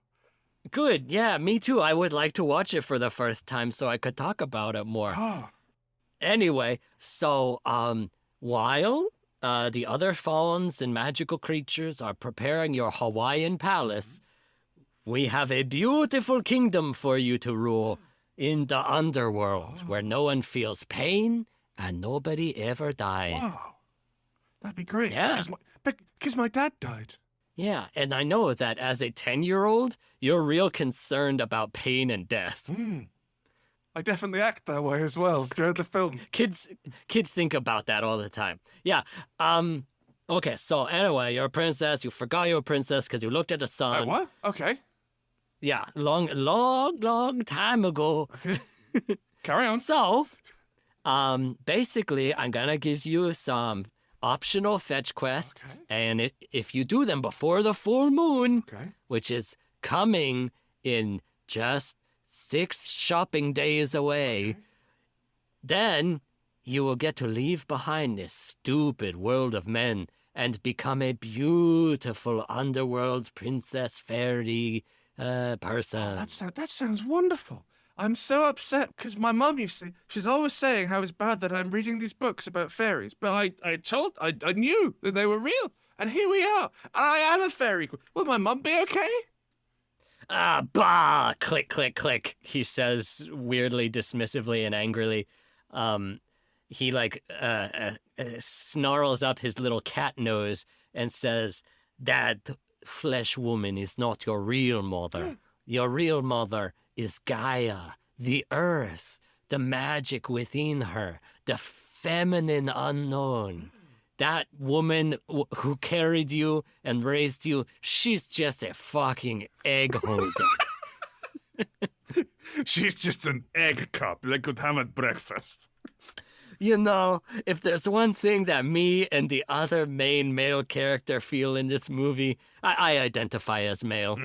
Good, yeah, me too. I would like to watch it for the first time so I could talk about it more. Oh, Anyway, so, while the other fawns and magical creatures are preparing your Hawaiian palace, we have a beautiful kingdom for you to rule in the underworld, where no one feels pain and nobody ever died. wow. That'd be great. Yeah. Because my dad died. Yeah, and I know that as a 10-year-old, you're real concerned about pain and death. I definitely act that way as well throughout the film. Kids think about that all the time. Yeah. Okay, so anyway, you're a princess. You forgot you were a princess because you looked at the sun. What? Okay. Yeah, long time ago. Carry on. So, basically, I'm gonna give you some optional fetch quests, and if you do them before the full moon, Okay. which is coming in just 6 shopping days away, then you will get to leave behind this stupid world of men and become a beautiful underworld princess fairy person. That sounds wonderful. I'm so upset because my mum, you see, she's always saying how it's bad that I'm reading these books about fairies. But I knew that they were real. And here we are. And I am a fairy. Will my mum be okay? Bah! Click, click, click, he says weirdly, dismissively, and angrily. He, snarls up his little cat nose and says, that flesh woman is not your real mother. Your real mother is Gaia, the earth, the magic within her, the feminine unknown. That woman who carried you and raised you, she's just a fucking egg holder. She's just an egg cup they could have at breakfast. You know, if there's one thing that me and the other main male character feel in this movie, I identify as male,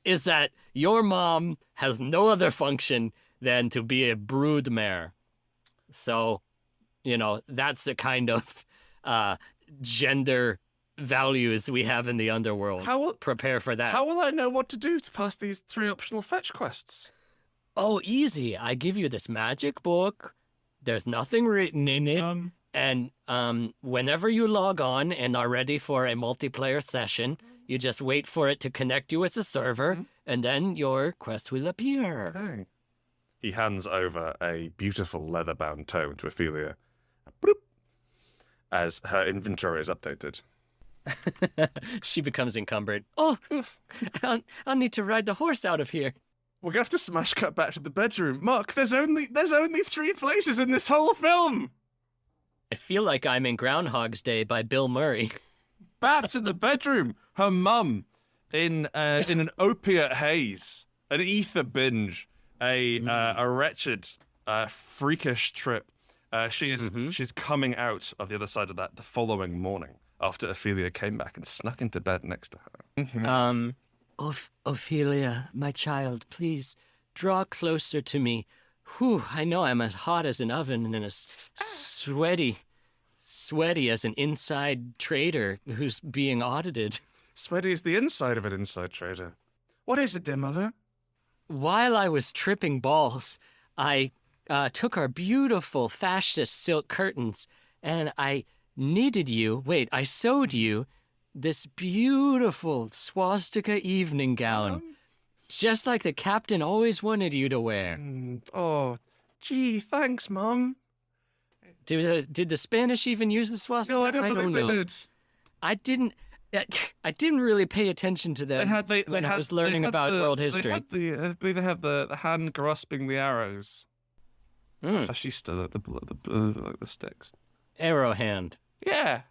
is that your mom has no other function than to be a broodmare. So, you know, that's the kind of gender values we have in the underworld. Prepare for that. How will I know what to do to pass these 3 optional fetch quests? Oh, easy. I give you this magic book. There's nothing written in it. And whenever you log on and are ready for a multiplayer session, you just wait for it to connect you with the server, and then your quest will appear. Okay. He hands over a beautiful leather-bound tome to Ophelia. Bloop, as her inventory is updated. She becomes encumbered. Oh, I'll need to ride the horse out of here. We're gonna have to smash cut back to the bedroom. Mark, there's only 3 places in this whole film. I feel like I'm in Groundhog's Day by Bill Murray. Back to the bedroom. Her mum in an opiate haze, an ether binge, a wretched, freakish trip. She's coming out of the other side of that the following morning after Ophelia came back and snuck into bed next to her. Ophelia, my child, please draw closer to me. Whew, I know I'm as hot as an oven and as sweaty as an inside trader who's being audited. Sweaty is the inside of an inside trader. What is it, dear mother? While I was tripping balls, I took our beautiful fascist silk curtains and I sewed you this beautiful swastika evening gown, just like the captain always wanted you to wear. Oh, gee, thanks, Mom. Did the Spanish even use the swastika? No, I don't believe know. they did. I didn't really pay attention to them when I was learning about world history. I believe they have the hand grasping the arrows. Fascista, the sticks. Arrow hand. Yeah.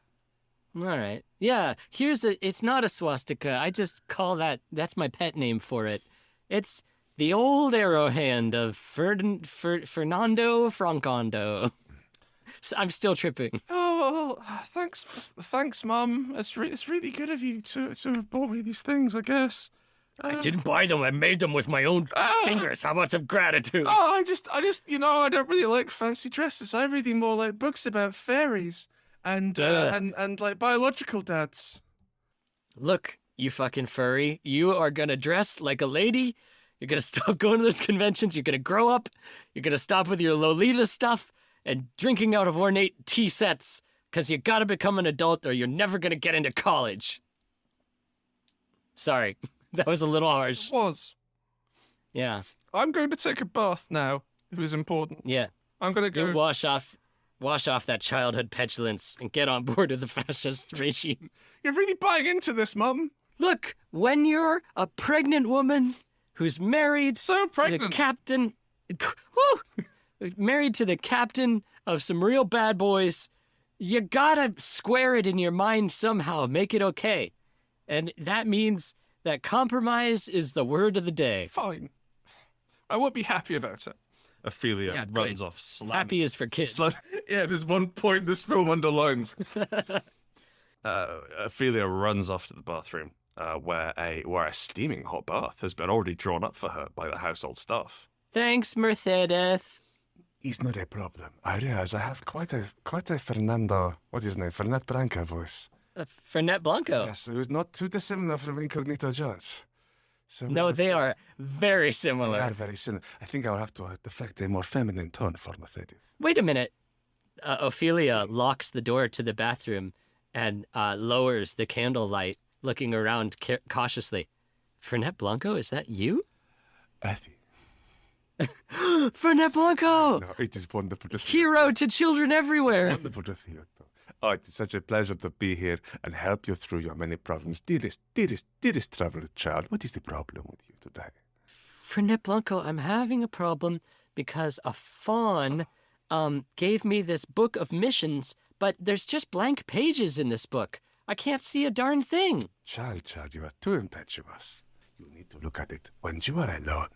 All right. Yeah, it's not a swastika. I just call that's my pet name for it. It's the old arrow hand of Fernando Francondo. So I'm still tripping. Oh, well, thanks, Mum. It's really good of you to have bought me these things, I guess. I didn't buy them. I made them with my own fingers. How about some gratitude? Oh, I just, I don't really like fancy dresses. I really more like books about fairies and like biological dads. Look, you fucking furry. You are gonna dress like a lady. You're gonna stop going to those conventions. You're gonna grow up. You're gonna stop with your Lolita stuff and drinking out of ornate tea sets, because you gotta become an adult or you're never gonna get into college. Sorry, that was a little harsh. It was. Yeah. I'm going to take a bath now. It was important. Yeah. I'm gonna go You wash off that childhood petulance and get on board with the fascist regime. You're really buying into this, Mum. Look, when you're a pregnant woman who's married So to pregnant. the captain, married to the captain of some real bad boys, you gotta square it in your mind somehow, make it okay. And that means that compromise is the word of the day. Fine. I won't be happy about it. Ophelia Yeah, runs great. off. Happy is for kids. Yeah, there's one point this film underlines. Ophelia runs off to the bathroom, where a steaming hot bath has been already drawn up for her by the household staff. Thanks, Mercedes. It's not a problem. I realize I have quite a Fernando, what is his name, Fernet Branca voice. Fernet Blanco. Yes, it was not too dissimilar from Incognito Jones. So No, they are very They similar. are very similar. I think I'll have to affect a more feminine tone for Mercedes. Wait a minute. Ophelia locks the door to the bathroom and lowers the candlelight, looking around cautiously. Fernet Blanco, is that you? Effie. Fernet Blanco! No, it is wonderful to see Hero to children everywhere. Wonderful to see you. Oh, it is such a pleasure to be here and help you through your many problems. Dearest traveler child, what is the problem with you today? Fernet Blanco, I'm having a problem because a fawn gave me this book of missions, but there's just blank pages in this book. I can't see a darn thing. Child, you are too impetuous. You need to look at it when you are alone.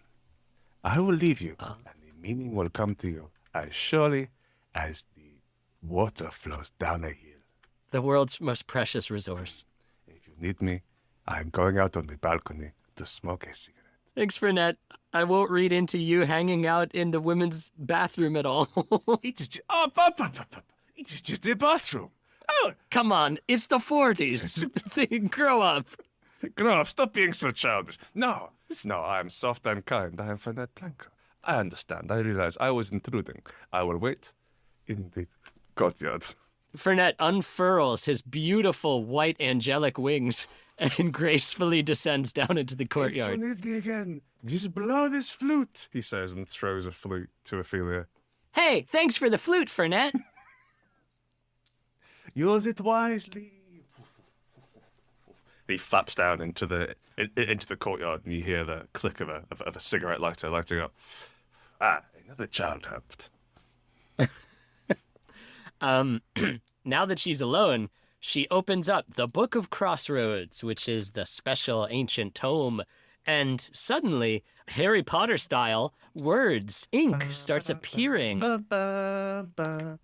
I will leave you, and the meaning will come to you as surely as the water flows down a hill. The world's most precious resource. If you need me, I'm going out on the balcony to smoke a cigarette. Thanks, Burnett. I won't read into you hanging out in the women's bathroom at all. It's just a bathroom. Oh, Come on, it's the 40s. Grow up. grow up. Stop being so childish. No, I'm soft, I'm kind. I am Fernet Blanco. I understand. I realize I was intruding. I will wait in the courtyard. Fernet unfurls his beautiful white angelic wings and gracefully descends down into the If courtyard. you need me again, just blow this flute, he says and throws a flute to Ophelia. Hey, thanks for the flute, Fernet. Use it wisely. He flaps down into the courtyard, and you hear the click of a cigarette lighter lighting up. Ah, another child helped. Now that she's alone, she opens up the Book of Crossroads, which is the special ancient tome, and suddenly, Harry Potter style, words, ink starts appearing. Glyphs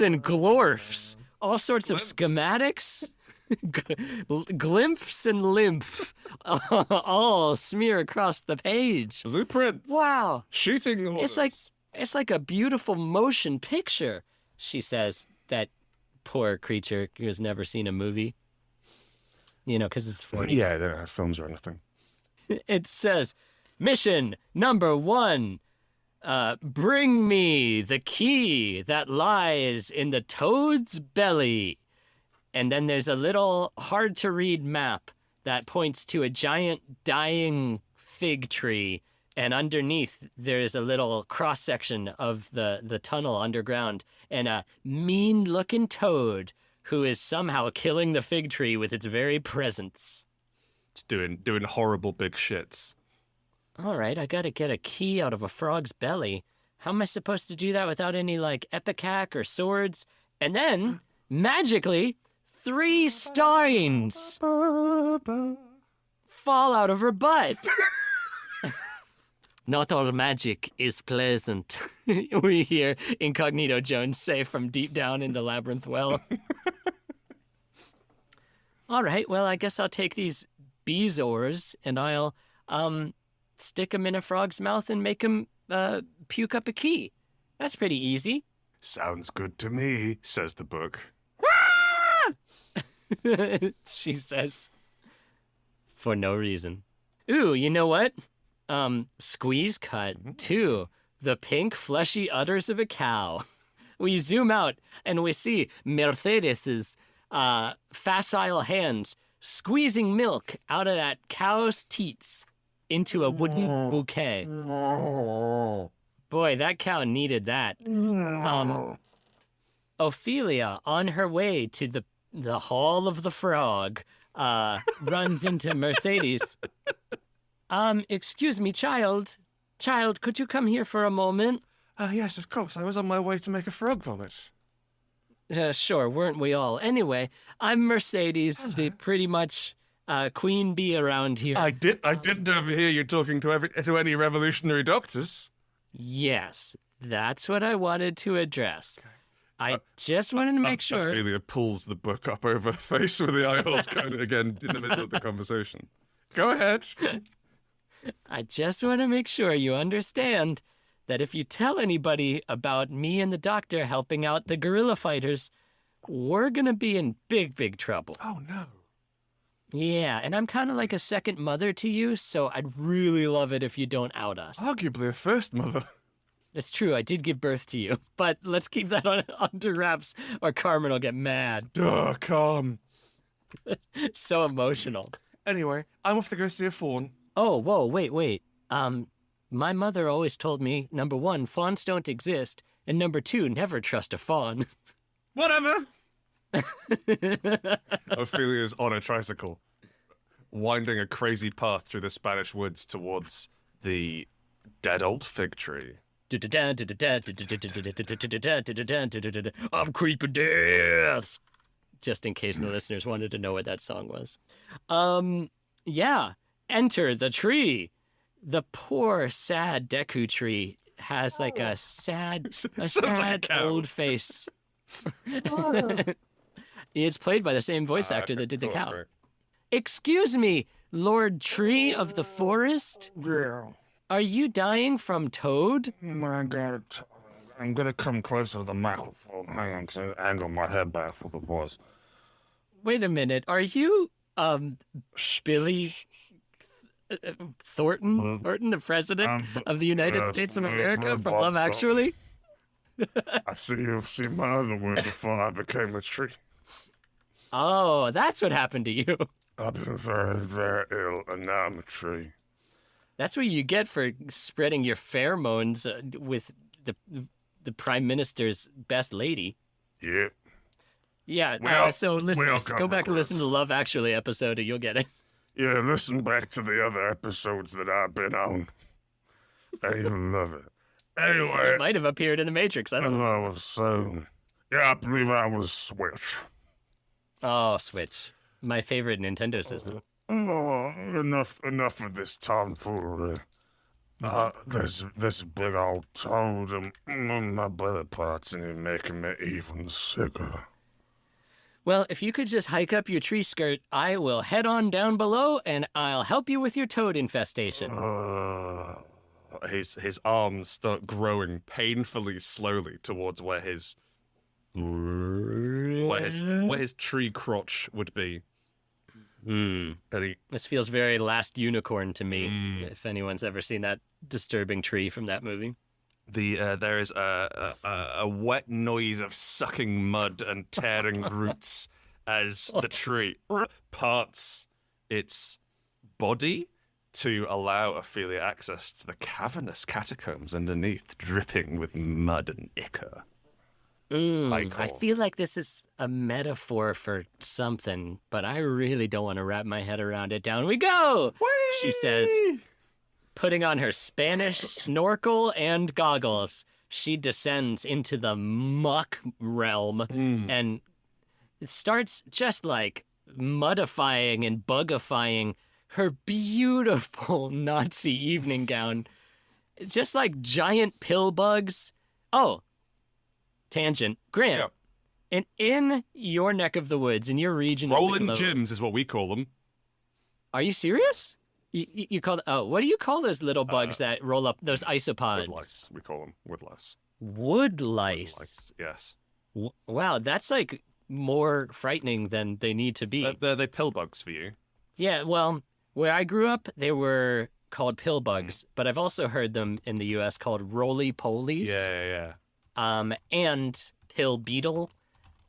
and glorfs, all sorts of schematics, glimpse and lymph, all smear across the page. Blueprints. Wow, Shooting orders. it's like a beautiful motion picture, she says. That poor creature who has never seen a movie. You know, because it's 40s. Yeah, they don't have films or anything. It says, mission number 1. Bring me the key that lies in the toad's belly. And then there's a little hard-to-read map that points to a giant dying fig tree. And underneath, there's a little cross-section of the tunnel underground and a mean-looking toad who is somehow killing the fig tree with its very presence. It's doing horrible big shits. All right, I gotta get a key out of a frog's belly. How am I supposed to do that without any, ipecac or swords? And then, magically, 3 starings fall out of her butt. Not all magic is pleasant. We hear Incognito Jones say from deep down in the Labyrinth well. All right, well, I guess I'll take these bezoars and I'll stick them in a frog's mouth and make him puke up a key. That's pretty easy. Sounds good to me, says the book. She says, for no reason. Ooh, you know what? Squeeze cut, too. The pink, fleshy udders of a cow. We zoom out and we see Mercedes's facile hands squeezing milk out of that cow's teats into a wooden bouquet. Boy, that cow needed that. Ophelia, on her way to the Hall of the Frog, runs into Mercedes. Excuse me, child. Child, could you come here for a moment? Yes, of course. I was on my way to make a frog vomit. Sure, weren't we all? Anyway, I'm Mercedes, the pretty much queen bee around here. I didn't overhear you talking to any revolutionary doctors. Yes, that's what I wanted to address. I just wanted to make sure. Ophelia pulls the book up over her face with the eye holes kind of again in the middle of the conversation. Go ahead. I just want to make sure you understand that if you tell anybody about me and the doctor helping out the guerrilla fighters, we're going to be in big, big trouble. Oh, no. Yeah, and I'm kind of like a second mother to you, so I'd really love it if you don't out us. Arguably a first mother. It's true, I did give birth to you, but let's keep that under wraps or Carmen will get mad. Duh, calm. So emotional. Anyway, I'm off to go see a fawn. Oh, whoa, wait. My mother always told me, number 1, fawns don't exist, and number 2, never trust a fawn. Whatever. Ophelia's on a tricycle, winding a crazy path through the Spanish woods towards the dead old fig tree. I'm creeping death. Just in case the listeners wanted to know what that song was. Yeah. Enter the tree. The poor, sad Deku tree has like a sad Sounds like a cow. old face. It's played by the same voice actor that did the cow. Right. Excuse me, Lord Tree of the Forest? Yeah. Are you dying from Toad? My God, I'm gonna come closer to the microphone. Hang on, 'cause I angle my head back for the voice. Wait a minute. Are you, Billy Thornton? Thornton, the president of the United States of America from Love Actually? I see you've seen my other wound before I became a tree. Oh, that's what happened to you. I've been very, very ill, and now I'm a tree. That's what you get for spreading your pheromones with the Prime Minister's best lady. Yep. Yeah, so listeners, got go back and regrets. listen to the Love Actually episode and you'll get it. Yeah, listen back to the other episodes that I've been on. And you'll love it. Anyway, It might have appeared in The Matrix. I don't know. I was so... Yeah, I believe I was Switch. Oh, Switch. My favorite Nintendo system. Oh, enough of this tomfoolery. There's this big old toad in my belly parts, and it's making me even sicker. Well, if you could just hike up your tree skirt, I will head on down below and I'll help you with your toad infestation. His arms start growing painfully slowly towards where his tree crotch would be. And he, This feels very Last Unicorn to me, if anyone's ever seen that disturbing tree from that movie. there is a wet noise of sucking mud and tearing roots as the tree parts its body to allow Ophelia access to the cavernous catacombs underneath, dripping with mud and ichor. I Michael. feel like this is a metaphor for something, but I really don't want to wrap my head around it. Down we go, she says, putting on her Spanish snorkel and goggles. She descends into the muck realm and it starts just like mudifying and bugifying her beautiful Nazi evening gown. Just like giant pill bugs. Oh, tangent. Grant, Yeah. and in your neck of the woods, in your region, of Rolling the globe, Jims is what we call them. are you serious? You call what do you call those little bugs that roll up? Those isopods. Woodlice, we call them. Woodlice. Woodlice. Yes. Wow, that's like more frightening than they need to be. They're pill bugs for you. Yeah, well, where I grew up, they were called pill bugs, but I've also heard them in the U.S. called roly-polies. Yeah. And pill beetle.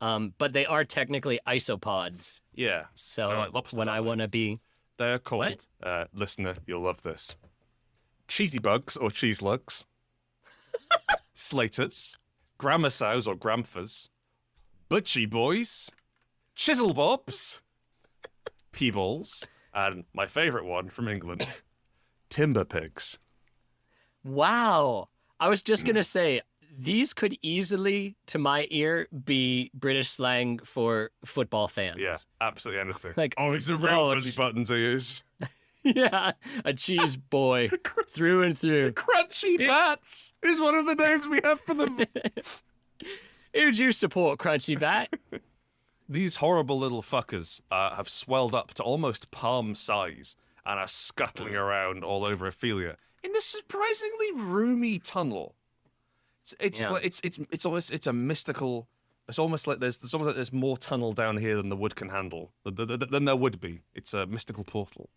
But they are technically isopods. Yeah. So They're like lobsters, when I aren't they? want to be... They're called, listener, you'll love this, cheesy bugs or cheese lugs, slaters, grammar sows or gramphers, butchie boys, chisel bobs, peeballs, and my favourite one from England, timber pigs. Wow. I was just going to say, these could easily, to my ear, be British slang for football fans. Yeah, absolutely anything. Like, oh, he's a real oh, fuzzy buttons, he is. yeah, a cheese boy through and through. Crunchy Bats is one of the names we have for them. Who'd you support, Crunchy Bat? These horrible little fuckers have swelled up to almost palm size and are scuttling around all over Ophelia in this surprisingly roomy tunnel. It's Yeah. like it's almost a mystical. It's almost like there's more tunnel down here than the wood can handle than there would be. It's a mystical portal.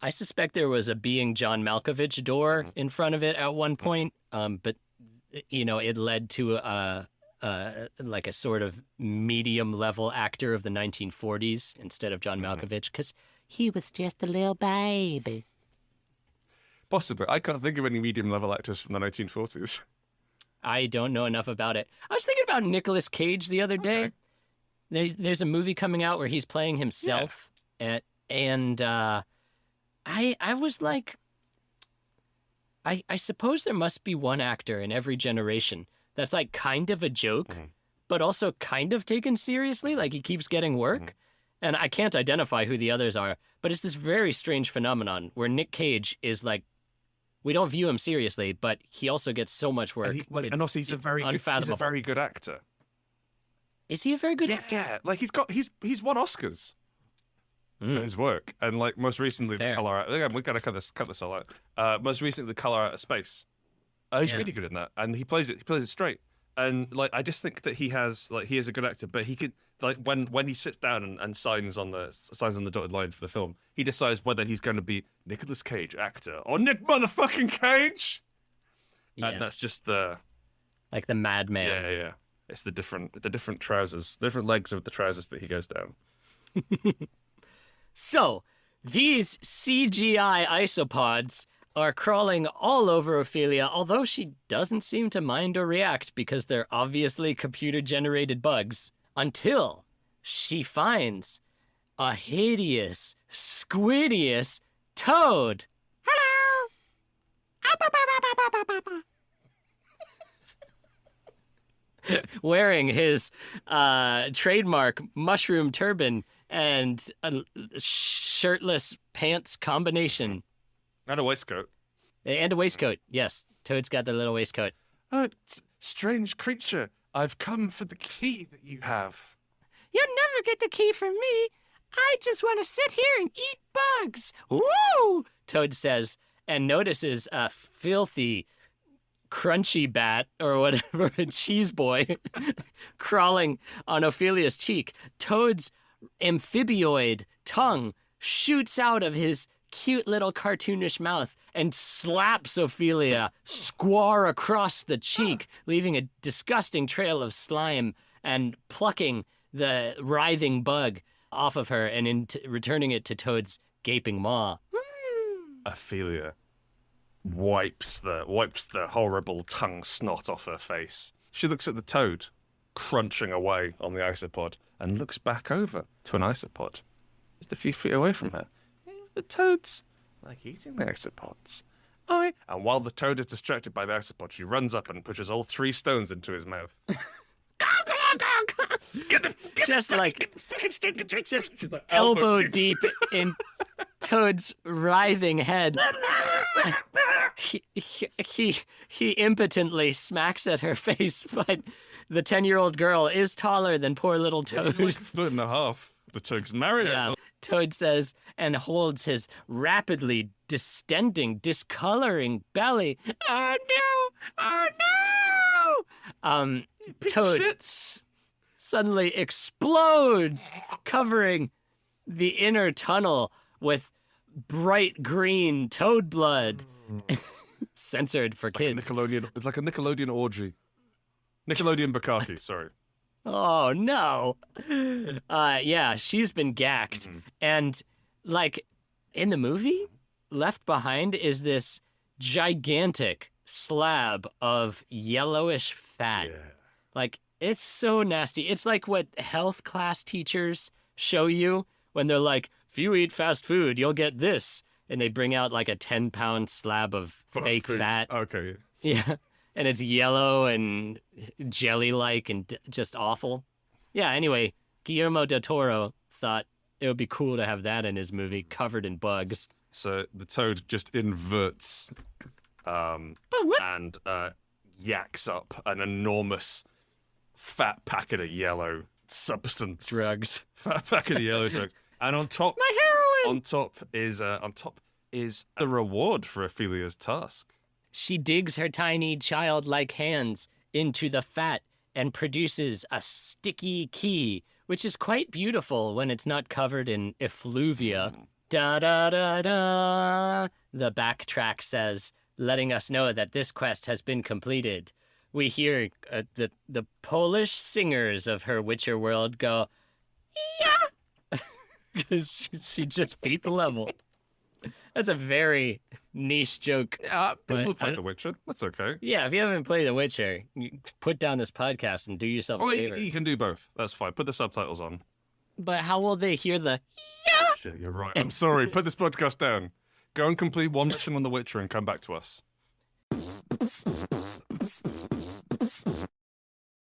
I suspect there was a Being John Malkovich door in front of it at one point, but it led to like a sort of medium level actor of the 1940s instead of John Malkovich, because he was just a little baby. Possibly, I can't think of any medium level actors from the 1940s. I don't know enough about it. I was thinking about Nicolas Cage the other day. There's a movie coming out where he's playing himself, and I was like, I suppose there must be one actor in every generation that's like kind of a joke, but also kind of taken seriously. Like he keeps getting work, and I can't identify who the others are. But it's this very strange phenomenon where Nick Cage is like we don't view him seriously, but he also gets so much work. And also he's a very good actor. Is he a very good? Yeah. Like he's won Oscars for his work, and like most recently, Fair. The Color Out. Again, we gotta cut this all out. Most recently, The Color Out of Space. He's really good in that, and he plays it straight. And like I just think that he is a good actor, but he could like when he sits down and signs on the dotted line for the film, he decides whether he's going to be Nicolas Cage actor or Nick motherfucking Cage. Yeah. And that's just the madman. yeah. It's the different trousers, different legs of the trousers that he goes down. So, these CGI isopods are crawling all over Ophelia, although she doesn't seem to mind or react because they're obviously computer-generated bugs, until she finds a hideous, squidious toad. Hello! Wearing his trademark mushroom turban and a shirtless pants combination. And a waistcoat. And a waistcoat, yes. Toad's got the little waistcoat. Strange creature, I've come for the key that you have. You'll never get the key from me. I just want to sit here and eat bugs. Woo! Toad says, and notices a filthy, crunchy bat, or whatever, a cheese boy, crawling on Ophelia's cheek. Toad's amphibioid tongue shoots out of his cute little cartoonish mouth and slaps Ophelia square across the cheek, leaving a disgusting trail of slime and plucking the writhing bug off of her and returning it to Toad's gaping maw. Ophelia wipes the horrible tongue snot off her face. She looks at the toad, crunching away on the isopod, and looks back over to an isopod, just a few feet away from her. The toad's like eating the isopods. And while the toad is distracted by the isopod, she runs up and pushes all 3 stones into his mouth. Just elbow deep in Toad's writhing head. He impotently smacks at her face, but the 10-year-old girl is taller than poor little Toad. He's like a foot and a half. The toad's married. Yeah. Toad says, and holds his rapidly distending, discoloring belly. Oh no! Oh no! Toad suddenly explodes, covering the inner tunnel with bright green toad blood. Censored for kids. It's like a Nickelodeon orgy. Nickelodeon Bukkake, sorry. Oh no. Yeah, she's been gacked. And like in the movie, left behind is this gigantic slab of yellowish fat. Yeah. Like it's so nasty. It's like what health class teachers show you when they're like, if you eat fast food, you'll get this. And they bring out like a 10-pound slab of fake fat. Okay. Yeah. And it's yellow and jelly-like and just awful. Yeah, anyway, Guillermo del Toro thought it would be cool to have that in his movie, covered in bugs. So the toad just inverts and yaks up an enormous fat packet of yellow substance. Drugs. Fat packet of yellow drugs. And on top, My heroin! on top is the reward for Ophelia's task. She digs her tiny childlike hands into the fat and produces a sticky key, which is quite beautiful when it's not covered in effluvia. Da-da-da-da, the backtrack says, letting us know that this quest has been completed. We hear the Polish singers of her Witcher world go, yeah, because she just beat the level. That's a very niche joke. Yeah, people But play The Witcher. That's okay. Yeah, if you haven't played The Witcher, you put down this podcast and do yourself a favor. You can do both. That's fine. Put the subtitles on. But how will they hear the Shit, you're right. I'm sorry. Put this podcast down. Go and complete one mission on The Witcher and come back to us.